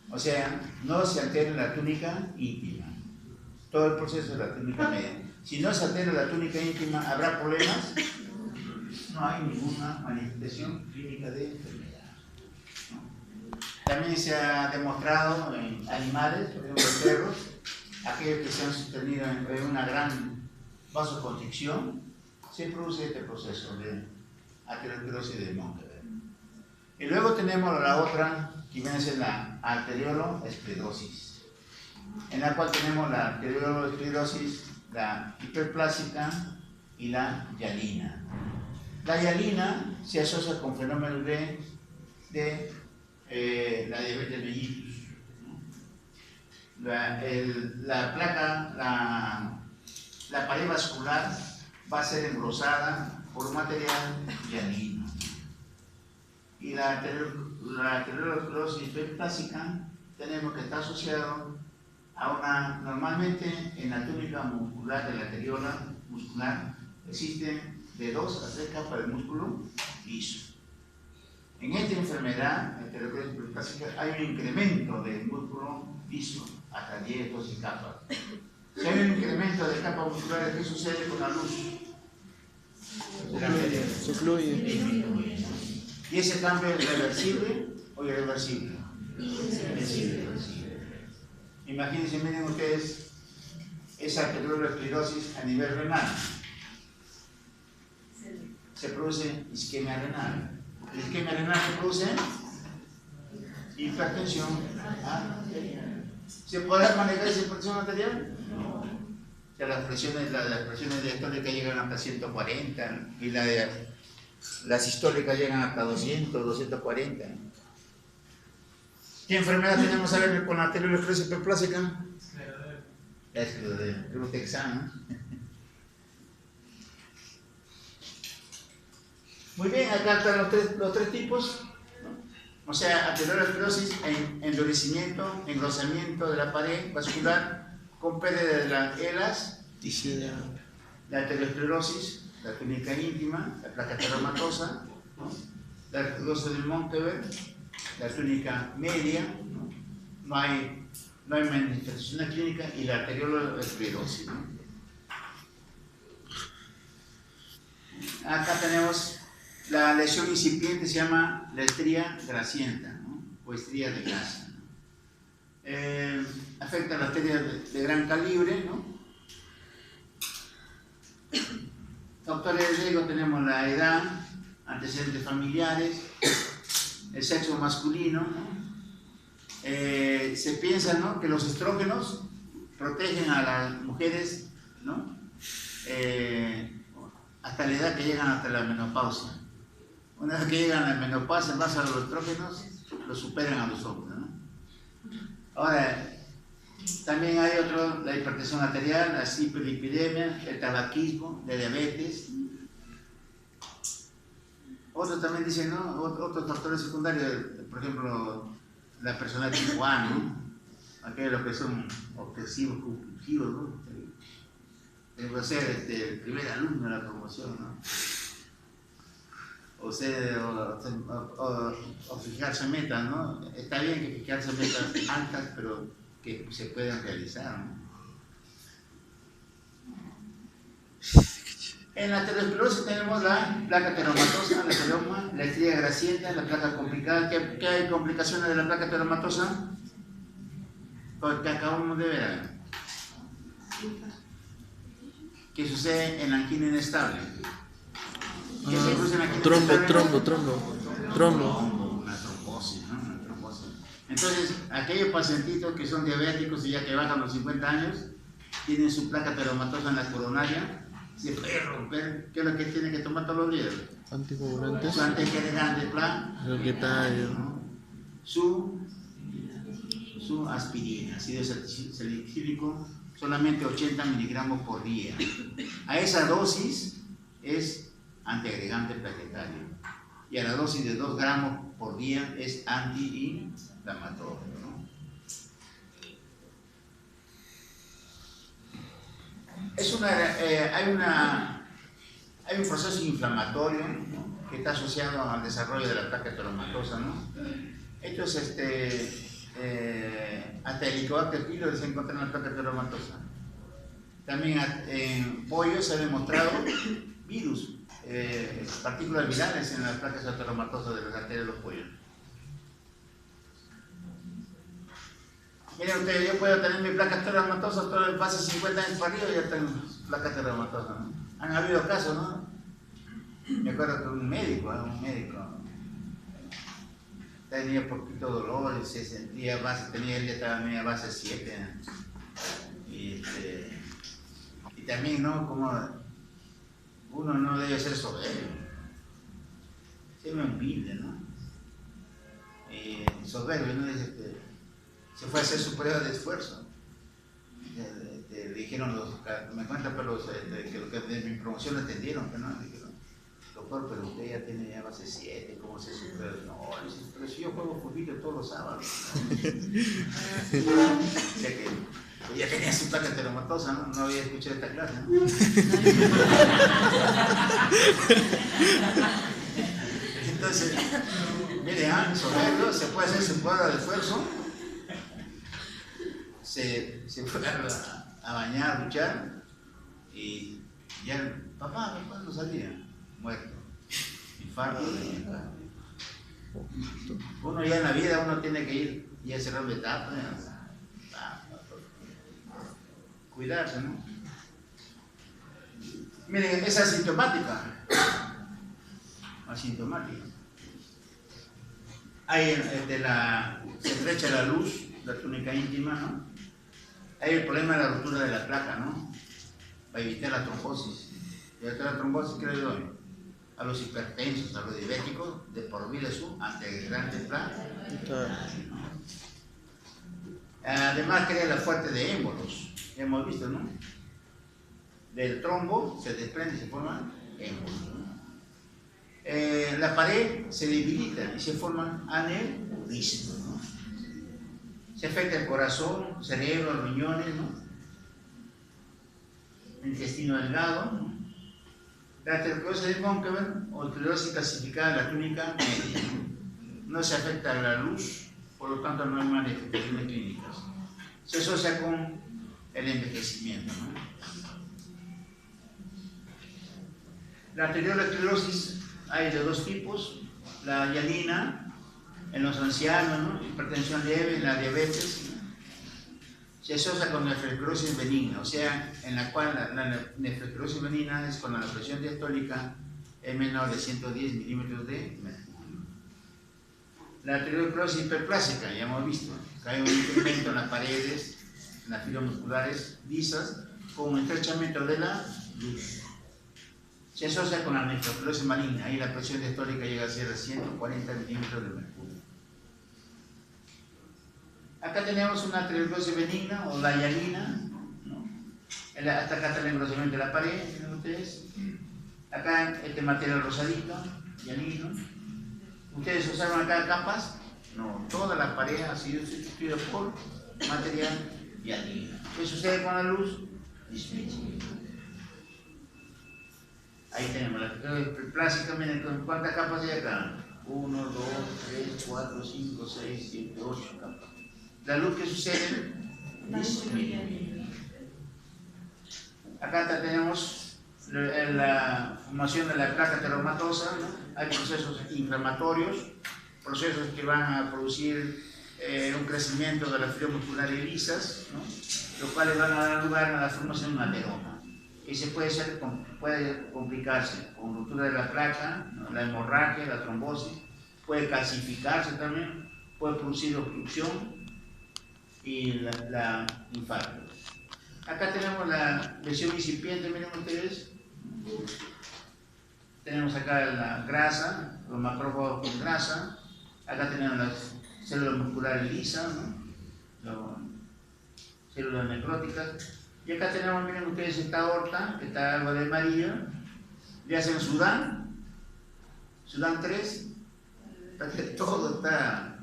O sea, no se altera la túnica íntima, todo el proceso de la túnica media. Si no se altera la túnica íntima, ¿habrá problemas? No hay ninguna manifestación clínica de enfermedad. También se ha demostrado en animales, por ejemplo en perros, aquellos que se han sostenido en una gran vasoconstricción, se produce este proceso de arteriosclerosis de Montever. Y luego tenemos la otra, que viene a ser la arterioloesclerosis, en la cual tenemos la arterioloesclerosis, la hiperplásica y la hialina. La hialina se asocia con fenómenos de la diabetes mellitus. La pared vascular va a ser engrosada por un material hialino. Y la arteriosclerosis hiperplásica tenemos que estar asociado a normalmente en la túnica muscular de la arteriola muscular existen de 2 a 3 capas de músculo liso. En esta enfermedad, arteriosclerosis hiperplásica, hay un incremento del músculo liso hasta 10, 12 capas. Si hay un incremento de capas musculares, ¿qué sucede con la luz? Se fluye. ¿Y ese cambio es reversible o irreversible? Irreversible. Imagínense, miren ustedes esa arteriosclerosis a nivel renal. Se produce isquemia renal. La isquemia renal se produce hipertensión arterial. ¿Se podrá manejar esa hipertensión arterial? No. O sea, las presiones diastólicas llegan hasta 140 y las sistólicas llegan hasta 200, 240. ¿Qué enfermedad tenemos a ver con la arteriosclerosis hiperplásica? La escleroderma, ¿no? Muy bien, acá están los tres tipos, ¿no? O sea, arteriosclerosis en endurecimiento, engrosamiento de la pared vascular con pérdida de la elasticidad. La arteriosclerosis, la túnica íntima, la placa terramatosa, ¿no? La arteriosclerosis de Montever, la túnica media, no hay manifestación clínica, y la arteriolosclerosis, ¿no? Acá tenemos la lesión incipiente, se llama la estría grasienta, ¿no? O estría de grasa, ¿no? Afecta a la arteria de gran calibre, ¿no? Factores de riesgo tenemos la edad, antecedentes familiares, el sexo masculino, ¿no? Se piensa, ¿no?, que los estrógenos protegen a las mujeres, ¿no?, hasta la edad que llegan hasta la menopausia. Una vez que llegan a la menopausia, en base a los estrógenos, los superan a los hombres, ¿no? Ahora, también hay otro, la hipertensión arterial, la hiperlipidemia, el tabaquismo, la diabetes. Otros también dicen, ¿no?, otros factores secundarios, por ejemplo, la persona tipo A, ¿no?, aquellos que son obsesivos, compulsivos, ¿no? Debo ser el primer alumno de la promoción, ¿no? O fijarse metas, ¿no? Está bien que fijarse metas altas, pero que se puedan realizar, ¿no? En la aterosclerosis tenemos la placa ateromatosa, la ateroma, la estrella grasienta, la placa complicada. ¿Qué hay complicaciones de la placa ateromatosa? Que acabamos de ver. ¿Qué sucede en la angina inestable? ¿Qué se produce en la angina inestable? Trombo. Una trombosis, ¿no? Una trombosis. Entonces, aquellos pacientitos que son diabéticos y ya que bajan los 50 años, tienen su placa ateromatosa en la coronaria, se puede romper. ¿Qué es lo que tiene que tomar todos los días? Anticoagulantes. Su anticoagulante plan, ¿no? su aspirina, ácido salicílico, solamente 80 miligramos por día. A esa dosis es antiagregante plaquetario y a la dosis de 2 gramos por día es antiinflamatorio, ¿no? Hay un proceso inflamatorio, ¿no?, que está asociado al desarrollo de la placa ateromatosa, ¿no? Estos hasta el Helicobacter pylori se encuentra en la placa ateromatosa. También en pollos se ha demostrado virus, partículas virales en las placas ateromatosas de las arterias de los pollos. Miren ustedes, yo puedo tener mi placa ateromatosa todo el base 50 años para arriba y ya tengo placa ateromatosa, ¿no? Han habido casos, ¿no? Me acuerdo que un médico tenía poquito dolor y se sentía base, él ya estaba media base 7, ¿no? Y también, ¿no?, como uno no debe ser soberbio, se me humilde, ¿no? Soberbio, ¿no? Se fue a hacer su prueba de esfuerzo. Le dijeron me cuentan, pero que los que de mi promoción le atendieron, que no, le dijeron, doctor, pero usted ya tiene ya base 7, ¿cómo se hace su prueba? No, pero si yo juego fútbol todos los sábados, ¿no? O sea que ya tenía su placa ateromatosa, ¿no? No había escuchado esta clase, ¿no? Entonces, miren, soberbio, se puede hacer su prueba de esfuerzo, se fue a bañar, a luchar, y ya, papá no salía, muerto, infarto. Uno ya en la vida, uno tiene que ir y a cerrar la etapa, cuidarse, ¿no? Miren, es asintomática. Hay se estrecha la luz, la túnica íntima, ¿no? Hay el problema de la ruptura de la placa, ¿no? Para evitar la trombosis. Y evitar la trombosis, ¿qué le doy? A los hipertensos, a los diabéticos, de por vida su antiagregante placa. Además, crea la fuente de émbolos. Ya hemos visto, ¿no? Del trombo se desprende y se forman émbolos, ¿no? La pared se debilita y se forman aneurismas, ¿no? Se afecta el corazón, cerebro, riñones, ¿no? El intestino delgado, ¿no? La aterosclerosis de Monckeberg o esclerosis clasificada en la clínica media. No se afecta a la luz, por lo tanto no hay manifestaciones clínicas. Se asocia con el envejecimiento, ¿no? La arteriolesclerosis hay de 2 tipos: la hialina en los ancianos, ¿no?, hipertensión leve, la diabetes. Se asocia con nefrosclerosis benigna, o sea, en la cual la nefrosclerosis benigna es cuando la presión diastólica es menor de 110 milímetros de mercurio. La arteriosclerosis hiperplásica, ya hemos visto, que hay un incremento en las paredes, en las fibras musculares lisas, con un estrechamiento de la luz. Se asocia con la nefrosclerosis maligna, ahí la presión diastólica llega a ser de 140 milímetros de mercurio. Acá tenemos una arteriosclerosis benigna o la hialina, ¿no? Hasta acá está el engrosamiento de la pared, miren ustedes. Acá este material rosadito, hialino. ¿Ustedes usaron acá capas? No, toda la pared ha sido sustituida por material hialino. ¿Qué sucede con la luz? Disminuye. Ahí tenemos la plástica, miren cuántas capas hay acá. 1, 2, 3, 4, 5, 6, 7, 8 capas. La luz que sucede disminuye. Acá tenemos la formación de la placa ateromatosa, ¿no? Hay procesos inflamatorios, procesos que van a producir un crecimiento de las fibras musculares lisas, ¿no? Los cuales van a dar lugar a la formación de un ateroma. Ese puede complicarse con ruptura de la placa, ¿no? La hemorragia, la trombosis, puede calcificarse también, puede producir obstrucción y la infarto. Acá tenemos la lesión incipiente, miren ustedes. Tenemos acá la grasa, los macrófagos con grasa. Acá tenemos las células musculares lisas, ¿no? Células necróticas. Y acá tenemos, miren ustedes, esta aorta, que está algo de amarillo. Le hacen Sudán 3, todo está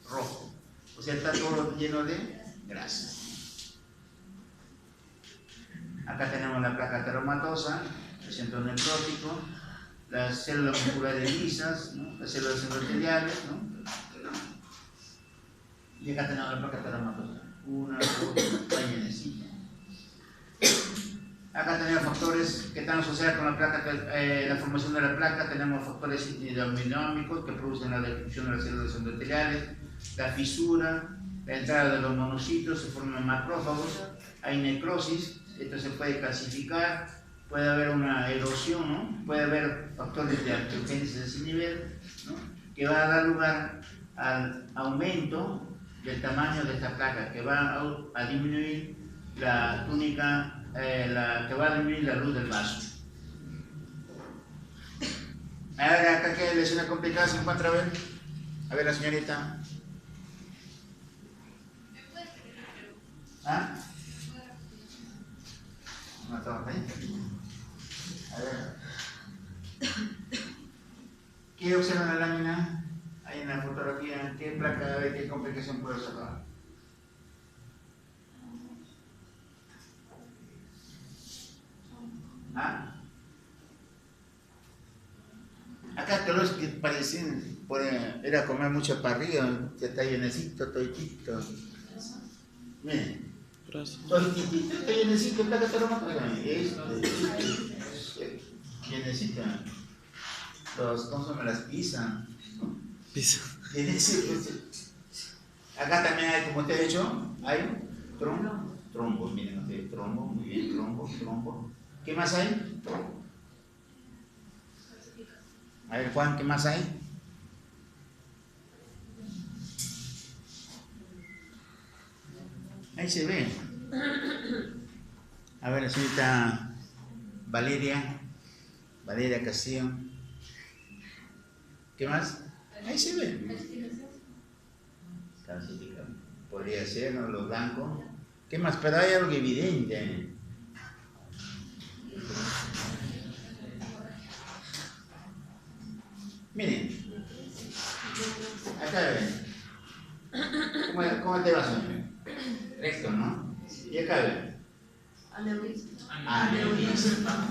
rojo. O sea, está todo lleno de grasa. Acá tenemos la placa ateromatosa, el centro necrótico, las células musculares lisas, ¿no? Las células endoteliales, ¿no? Y acá tenemos la placa ateromatosa. Una, dos, tres, llenecita. Acá tenemos factores que están asociados con la placa, la formación de la placa. Tenemos factores hidrominómicos que producen la destrucción de las células endoteliales, la fisura, la entrada de los monocitos, se forman macrófagos, hay necrosis. Esto se puede clasificar, puede haber una erosión, ¿no? Puede haber factores de angiogenesis a ese nivel, ¿no? Que va a dar lugar al aumento del tamaño de esta placa, que va a disminuir la túnica, que va a disminuir la luz del vaso. Ahora, acá qué lesión complicada se encuentra, a ver la señorita. ¿Ah? No, estamos ahí. A ver. ¿Qué observan en la lámina? Ahí en la fotografía, ¿qué placa, qué complicación puede observar? ¿Ah? Acá todos los que parecían, era comer mucha parrilla, que está llenecito, toditito. Miren. Gracias. Toditito, llenecito, placa ateromatosa. Llenecita. ¿Cómo se me las pisan? Pisa. Acá también hay, como te he dicho, hay trombos, miren ustedes, trombo, muy bien, trombo. ¿Qué más hay? A ver, Juan, ¿qué más hay? Ahí se ve. A ver, la señorita Valeria Castillo. ¿Qué más? Ahí se ve. Calcificación. Podría ser, ¿no? Lo blanco. ¿Qué más? Pero hay algo evidente. Miren. Acá ven. ¿Cómo te vas, hombre? Recto, ¿no? Y acá ven. Aneurisma. Aneurisma.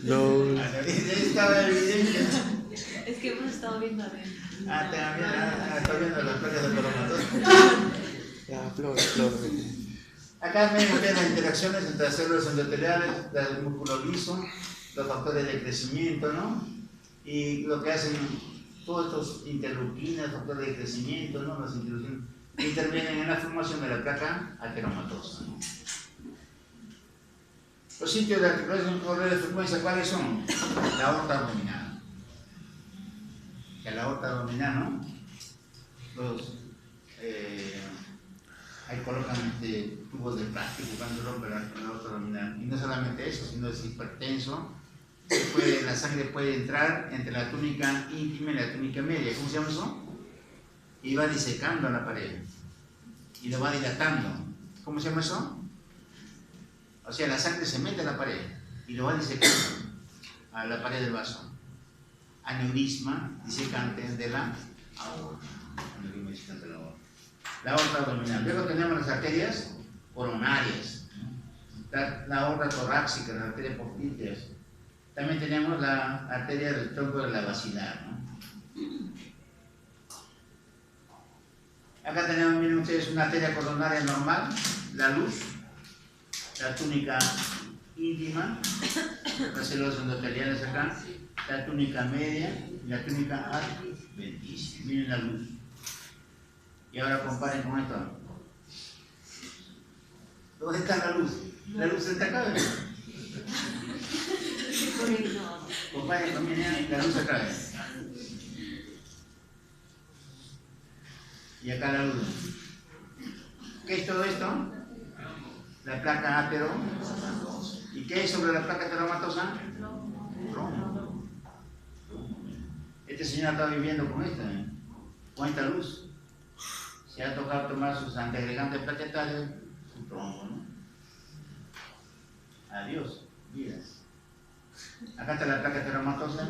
Estaba evidente. Es que hemos estado viendo a ver. Está viendo las placas de ateromatosa. Ya, flor. Acá vemos las interacciones entre las células endoteliales, el músculo liso, los factores de crecimiento, ¿no? Y lo que hacen todos estos interleuquinas, factores de crecimiento, ¿no? Las interleuquinas intervienen en la formación de la placa ateromatosa, ¿no? Los sitios de articulación con de frecuencia, ¿cuáles son? La aorta abdominal. Que la aorta abdominal, ¿no? Ahí colocan tubos de plástico cuando rompen la aorta abdominal. Y no solamente eso, sino es hipertenso. La sangre puede entrar entre la túnica íntima y la túnica media. ¿Cómo se llama eso? Y va disecando la pared. Y lo va dilatando. ¿Cómo se llama eso? O sea, la sangre se mete a la pared y lo va disecando a la pared del vaso. Aneurisma disecante de la aorta. Aneurisma disecante de la aorta. La aorta abdominal. Luego tenemos las arterias coronarias, ¿no? La aorta torácica, la arteria popliteas. También tenemos la arteria del tronco de la basilar, ¿no? Acá tenemos, miren ustedes, una arteria coronaria normal, la luz. la túnica íntima, acá se lo hacen notariales acá, la túnica media y la túnica adventicia. Miren la luz. Y ahora comparen con esto. ¿Dónde está la luz? La luz está acá. Comparen con la luz acá. Y acá la luz. ¿Qué es todo esto? La placa ateromatosa. ¿Y qué hay sobre la placa ateromatosa? Trombo. Este señor está viviendo con esta luz. Se ha tocado tomar sus antiagregantes plaquetarios, su trombo, ¿no? Adiós, vidas. Acá está la placa ateromatosa,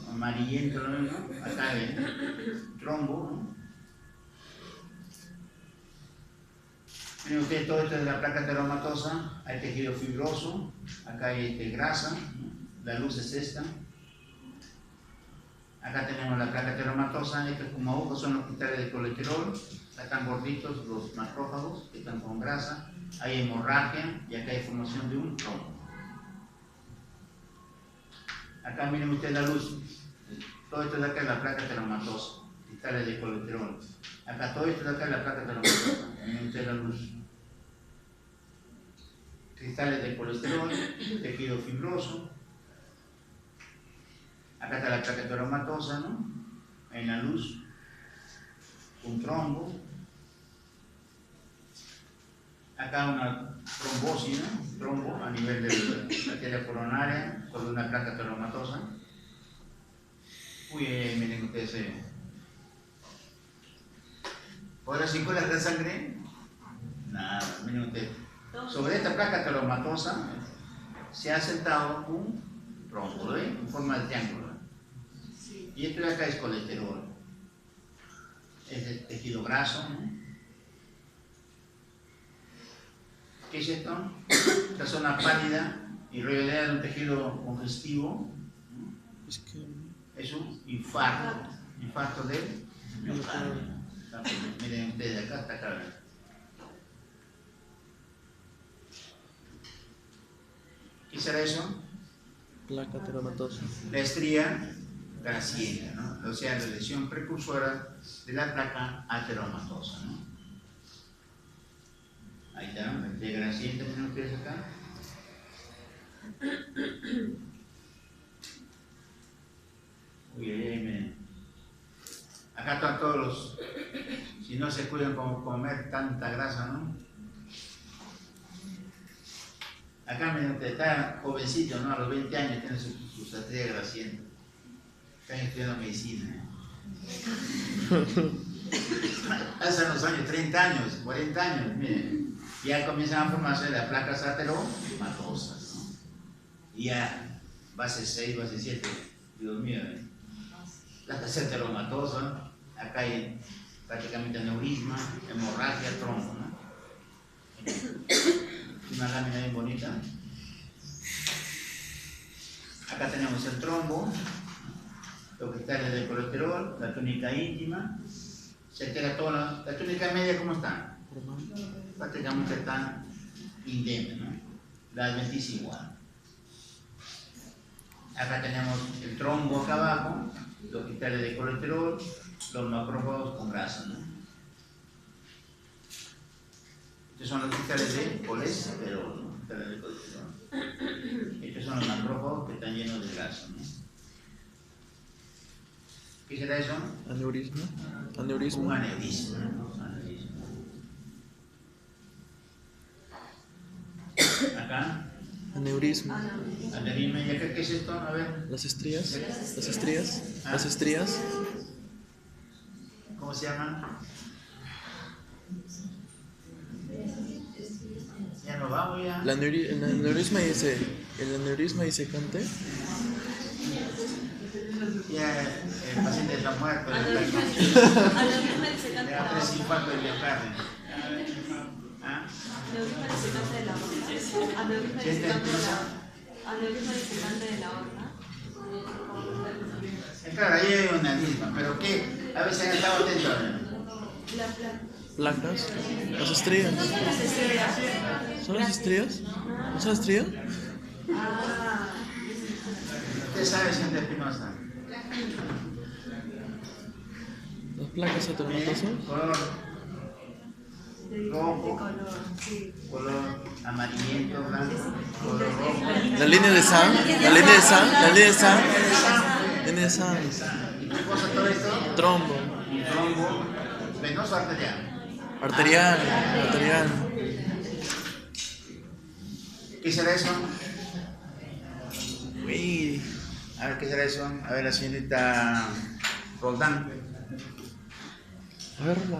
amarillento, ¿no? Acá hay trombo, ¿no? Miren ustedes, todo esto es la placa ateromatosa, hay tejido fibroso, acá hay grasa, ¿no? La luz es esta. Acá tenemos la placa ateromatosa, estos como agujas son los cristales de colesterol, acá están gorditos los macrófagos que están con grasa, hay hemorragia y acá hay formación de un trombo. Acá miren ustedes la luz, todo esto de acá es la placa ateromatosa, cristales de colesterol. Acá todo esto de acá es la placa ateromatosa, miren ustedes la luz. Cristales de colesterol, tejido fibroso. Acá está la placa ateromatosa, ¿no? En la luz, un trombo. Acá una trombosis, ¿no? Un trombo a nivel de la arteria coronaria sobre una placa ateromatosa. Uy, miren ustedes. ¿Podrá circular de sangre? Nada, miren ustedes. Sobre esta placa ateromatosa se ha sentado un trombo, ¿lo ven? En forma de triángulo. Y esto de acá es colesterol. Es el tejido graso, ¿no? ¿Qué es esto? Esta zona pálida y rodeada de un tejido congestivo, ¿no? Es un infarto del miocardio. Miren ustedes, acá está acá. ¿Qué será eso? Placa ateromatosa. La estría grasienta, ¿no? O sea, la lesión precursora de la placa ateromatosa, ¿no? Ahí está, la estría grasienta, miren ustedes acá. Uy, miren. Acá están todos los, si no se cuidan como comer tanta grasa, ¿no? Acá miren ustedes, está jovencito, ¿no? A los 20 años tiene su estría grasienta. Están estudiando medicina. Hace unos años, 30 años, 40 años, miren, ya comienzan a formarse las placas ateromatosas, ¿no? Y ya, base 6, base 7, Dios mío, placas ateromatosas, acá hay prácticamente aneurisma, hemorragia, trombo, ¿no? Una lámina bien bonita. Acá tenemos el trombo, los cristales de colesterol, la túnica íntima, se altera toda la túnica media, ¿cómo está? Prácticamente está indemne, ¿no? La adventicia igual. Acá tenemos el trombo acá abajo, los cristales de colesterol, los macrófagos con grasa, ¿no? Estos son los cristales de colesterol, ¿no? Cristales de colesterol. Estos son los macrófagos que están llenos de grasa, ¿no? ¿Qué será eso? Aneurisma. Un Aneurisma. aneurisma, ¿no? Aneurisma. Acá. Aneurisma. Aneurisma. ¿Y acá qué es esto? A ver. Las estrías. Las estrías. Las estrías. ¿Cómo se llama? Ya no vamos ya. El aneurisma disecante. Ya el paciente está muerto. Aneurisma disecante de la Ya 3 infartos de miocardio. ¿Ah? Aneurisma disecante de la aorta. Aneurisma disecante de la aorta. Claro, ahí hay un aneurisma, pero ¿qué? A veces han estado atentos. placas, las estrías. Las estrellas. ¿Son las estrías? ¿No son estrías? Ah, Usted sabe, señor Espinosa. Las placas atenuantes. Color de diferente rojo, color, sí. color amarillento, blanco, color rojo. La línea de Sam, la línea de Sam, la línea de Sam, línea de Sam, ¿Y qué cosa todo esto? trombo, Trombo, venoso arterial. arterial, arterial. ¿Qué será eso? Uy, A ver, ¿qué será eso? A ver, la señorita Roldán. a verla.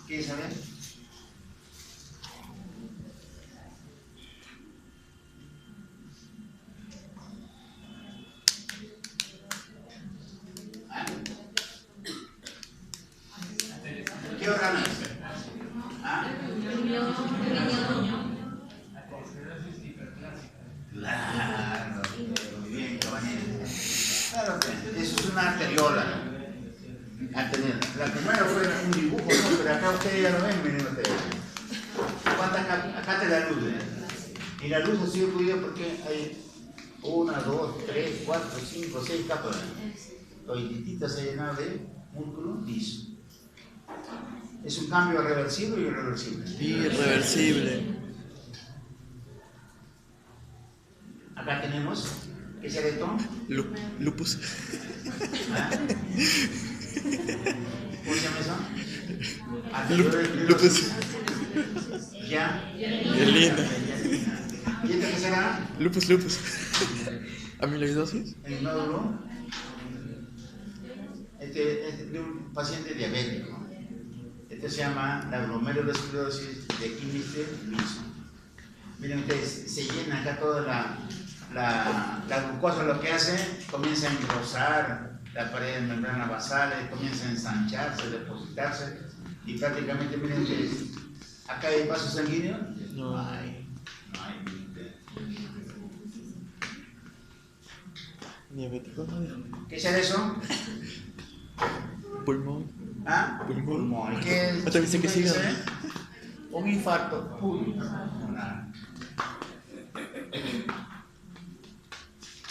¿Quieres saber? ¿Qué órgano es? ¿Ah? Claro, muy bien, caballero. Claro que eso es una arteriola. Arteriola. La primera fue un dibujo, ¿no? Pero acá ustedes ya lo ven, miren ustedes. ¿Cuántas acá te da luz? Y la luz ha sido cuidada porque hay 1, 2, 3, 4, 5, 6 capas. Toditita se ha llenado de músculo liso. Es un cambio reversible y irreversible. Irreversible. Acá tenemos, ¿qué será esto? Lupus. ¿Ah? ¿Cómo se llama eso? Lupus. Ya. Qué linda. ¿Y este qué será? Lupus. ¿Amiloidosis? El nódulo. Este es de un paciente diabético. Este se llama la glomerulosclerosis de Kimmich-Levi. Miren ustedes, se llena acá toda la glucosa, lo que hace, comienza a engrosar la pared de membrana basal, comienza a ensancharse, a depositarse, y prácticamente, miren ustedes, acá hay vaso sanguíneo, No. no hay. Diabético, no dijo. ¿Qué es eso? Pulmón. ¿Ah? Pulmón. ¿Qué es? Otra dice que siga. Un infarto pulmonar.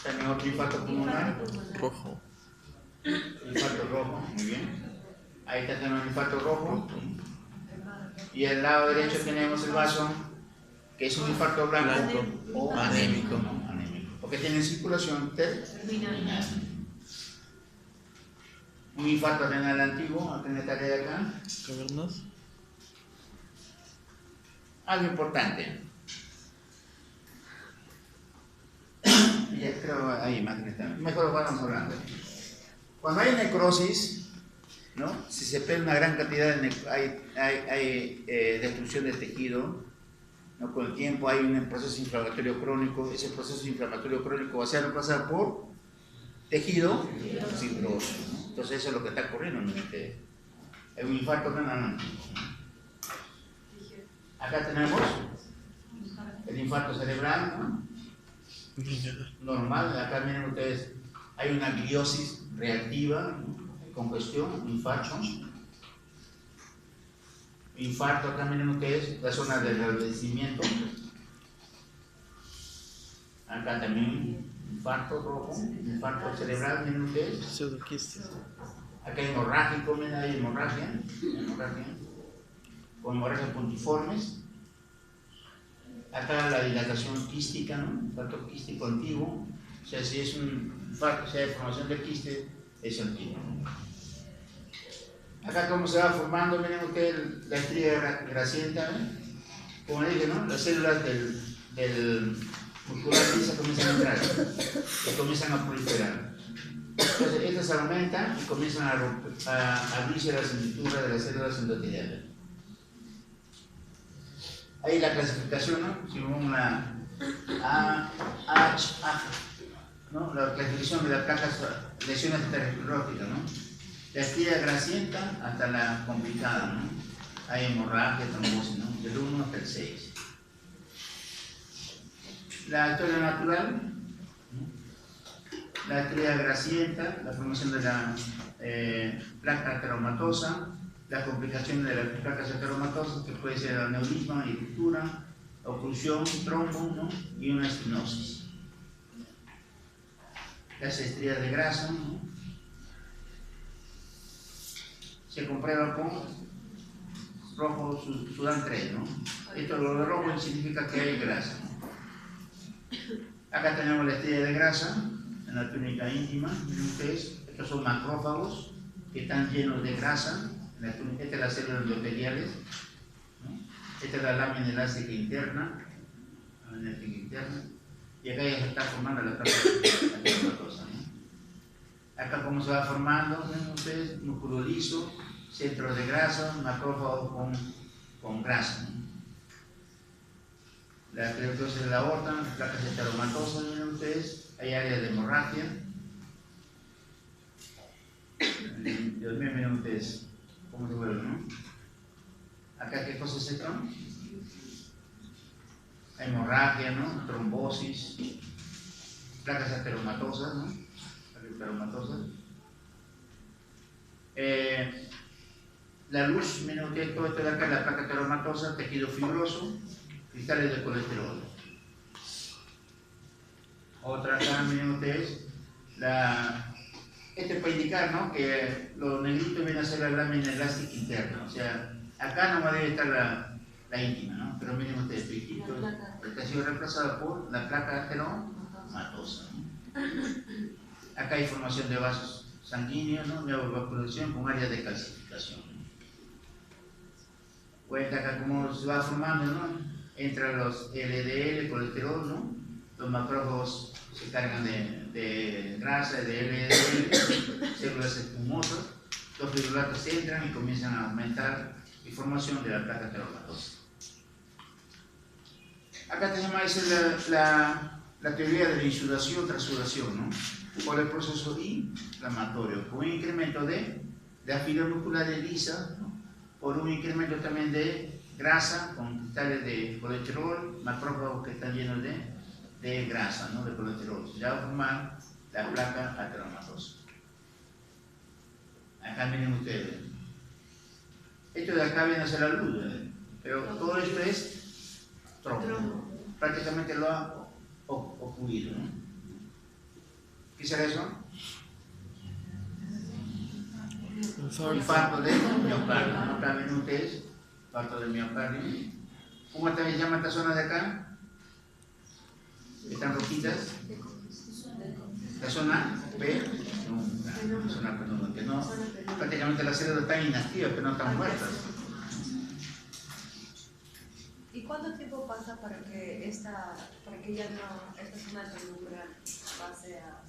También otro infarto pulmonar. Rojo. Infarto rojo, muy bien. Ahí está tenemos el infarto rojo. Y al lado derecho tenemos el vaso, que es un infarto blanco o anémico. Anémico. Porque tiene circulación terminal. Un infarto renal antiguo, acá en esta área de acá. Cavernas. Algo importante. Ya creo ahí más que está. Mejor vamos hablando. Cuando hay necrosis, ¿no? Si se pierde una gran cantidad de hay destrucción del tejido, ¿no? Con el tiempo hay un proceso inflamatorio crónico. Ese proceso inflamatorio crónico va a ser reemplazado por tejido fibroso, ¿no? Entonces eso es lo que está ocurriendo en mi mente. Es un infarto renal. Acá tenemos el infarto cerebral, ¿no? Normal. Acá miren ustedes, hay una gliosis reactiva, ¿no? Congestión, infarto. Infarto, acá miren ustedes, la zona del enrojecimiento. Acá también infarto rojo, infarto cerebral, miren ustedes. Pseudoquistes. Acá hay hemorrágico, miren, hay hemorragia, con hemorragias puntiformes. Acá la dilatación quística, ¿no? Infarto quístico antiguo. O sea, si es un infarto, si hay formación de quiste, es antiguo. Acá cómo se va formando, miren ustedes la estría grasienta, ¿eh? Como dije, ¿no? Las células del muscular lisa comienzan a entrar y comienzan a proliferar. Entonces, estas se aumentan y comienzan a abrirse las hendiduras de las células endoteliales. Ahí la clasificación, ¿no? Si hubo una AHA, ¿no? La clasificación de las placas, lesiones arteriológicas, ¿no? La estría grasienta hasta la complicada, ¿no? Hay hemorragia, trombosis, ¿no? Del 1 hasta el 6. La historia natural, ¿no? La estría grasienta, la formación de la placa ateromatosa, las complicaciones de las placas ateromatosas, que puede ser aneurisma y ruptura, oclusión, trombo, ¿no? Y una estenosis. Las estrías de grasa, ¿no? Se comprueba con rojo Sudán 3, ¿no? Esto lo de rojo significa que hay grasa, ¿no? Acá tenemos la estrella de grasa en la túnica íntima. Miren ustedes, estos son macrófagos que están llenos de grasa. Esta es la célula endoteliales, ¿no? Esta es la lámina elástica interna, y acá ya se está formando la placa ateromatosa, ¿no? Acá cómo se va formando, miren ustedes, músculo liso, centro de grasa, macrófagos con grasa, ¿no? La esclerosis de la aorta, las placas ateromatosas, miren ustedes, hay áreas de hemorragia. Dios mío, miren ustedes cómo se vuelve, ¿no? Acá, ¿qué cosa es esto? Hemorragia, ¿no? Trombosis, placas ateromatosas, ¿no? Ateromatosas. La luz, miren ustedes, todo esto de acá, la placa ateromatosa, tejido fibroso, cristales de colesterol. Otra acá, miren ustedes, este para indicar, ¿no? Que los negritos vienen a ser la lámina elástica interna, o sea, acá nomás debe estar la íntima, ¿no? Pero miren ustedes, piquito, esta ha sido reemplazada por la placa ateromatosa, ¿no? Acá hay formación de vasos sanguíneos, ¿no? Neovascularización con áreas de calcificación, ¿no? Cuenta acá cómo se va formando, ¿no? Entran los LDL, colesterol, ¿no? Los macrófagos se cargan de grasa, de LDL, células espumosas, los fibroblastos entran y comienzan a aumentar la formación de la placa ateromatosa. Acá tenemos la teoría de la insudación tras sudación, ¿no? Por el proceso inflamatorio, con un incremento de la fibra muscular lisa, ¿no? Por un incremento también de grasa con cristales de colesterol, macrófagos que están llenos de grasa, ¿no? De colesterol. Se va a formar la placa ateromatosa. Acá miren ustedes. Esto de acá viene hacia la luz, ¿eh? Pero todo esto es trombo. Prácticamente lo ha ocurrido, ¿no? ¿Qué será eso? Infarto de miocardio. Acá ven ustedes, infarto de miocardio. ¿Cómo se llama esta zona de acá? ¿Están rojitas? La zona B, la zona penumbra, que no, prácticamente las células están inactivas, pero no están muertas. ¿Y cuánto tiempo pasa para que esta zona penumbra pase a...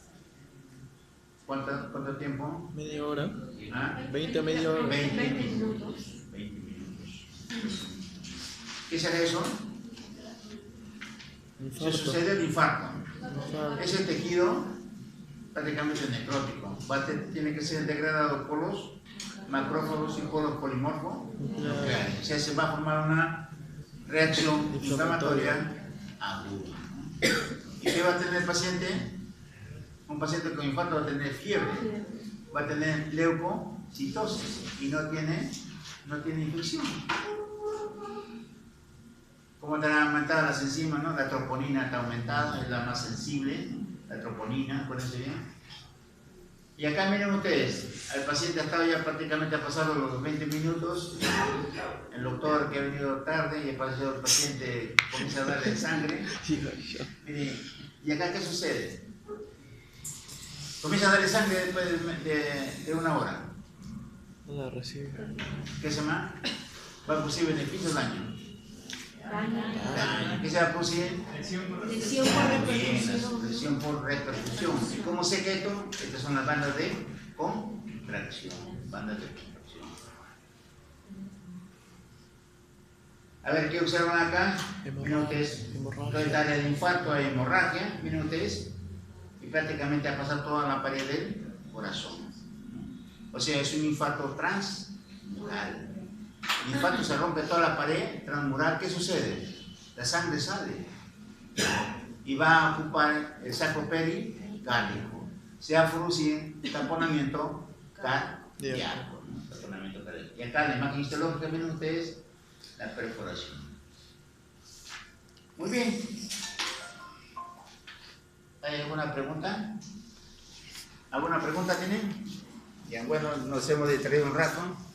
¿Cuánto tiempo? Media hora. ¿Ah? 20 a media hora. 20 minutos. 20 minutos. ¿Qué será eso? Infarto. Se sucede el infarto. Infarto. Ese tejido prácticamente necrótico. Tiene que ser degradado por los macrófagos y por los polimorfos nucleares. O sea, se va a formar una reacción inflamatoria aguda. ¿Y qué va a tener el paciente? Un paciente con infarto va a tener fiebre, va a tener leucocitosis y no tiene infección. ¿Cómo están aumentadas las enzimas, no? La troponina está aumentada, es la más sensible, la troponina, acuérdense bien. Y acá miren ustedes, el paciente ha estado ya prácticamente ha pasado los 20 minutos, el doctor que ha venido tarde y el paciente comienza a darle sangre. Miren, ¿y acá qué sucede? Comienza a darle sangre después de una hora. No la recibe. ¿Qué se llama? Va a producir beneficio o daño. Daño. ¿Qué se va a producir? Lesión por repercusión. Lesión por repercusión. ¿Y cómo sé que esto? Estas son las bandas de contracción. Bandas de contracción. A ver, ¿qué observan acá? Miren ustedes. Toda esta área de infarto hay hemorragia. Miren ustedes. Y prácticamente ha pasado toda la pared del corazón. O sea, es un infarto transmural. El infarto se rompe toda la pared transmural. ¿Qué sucede? La sangre sale y va a ocupar el saco pericárdico. Se va a producir taponamiento cardíaco, ¿no? Taponamiento cardíaco. Y acá la imagen histológica, miren ustedes la perforación. Muy bien. ¿Hay alguna pregunta? ¿Alguna pregunta tienen? Ya, bueno, nos hemos distraído un rato.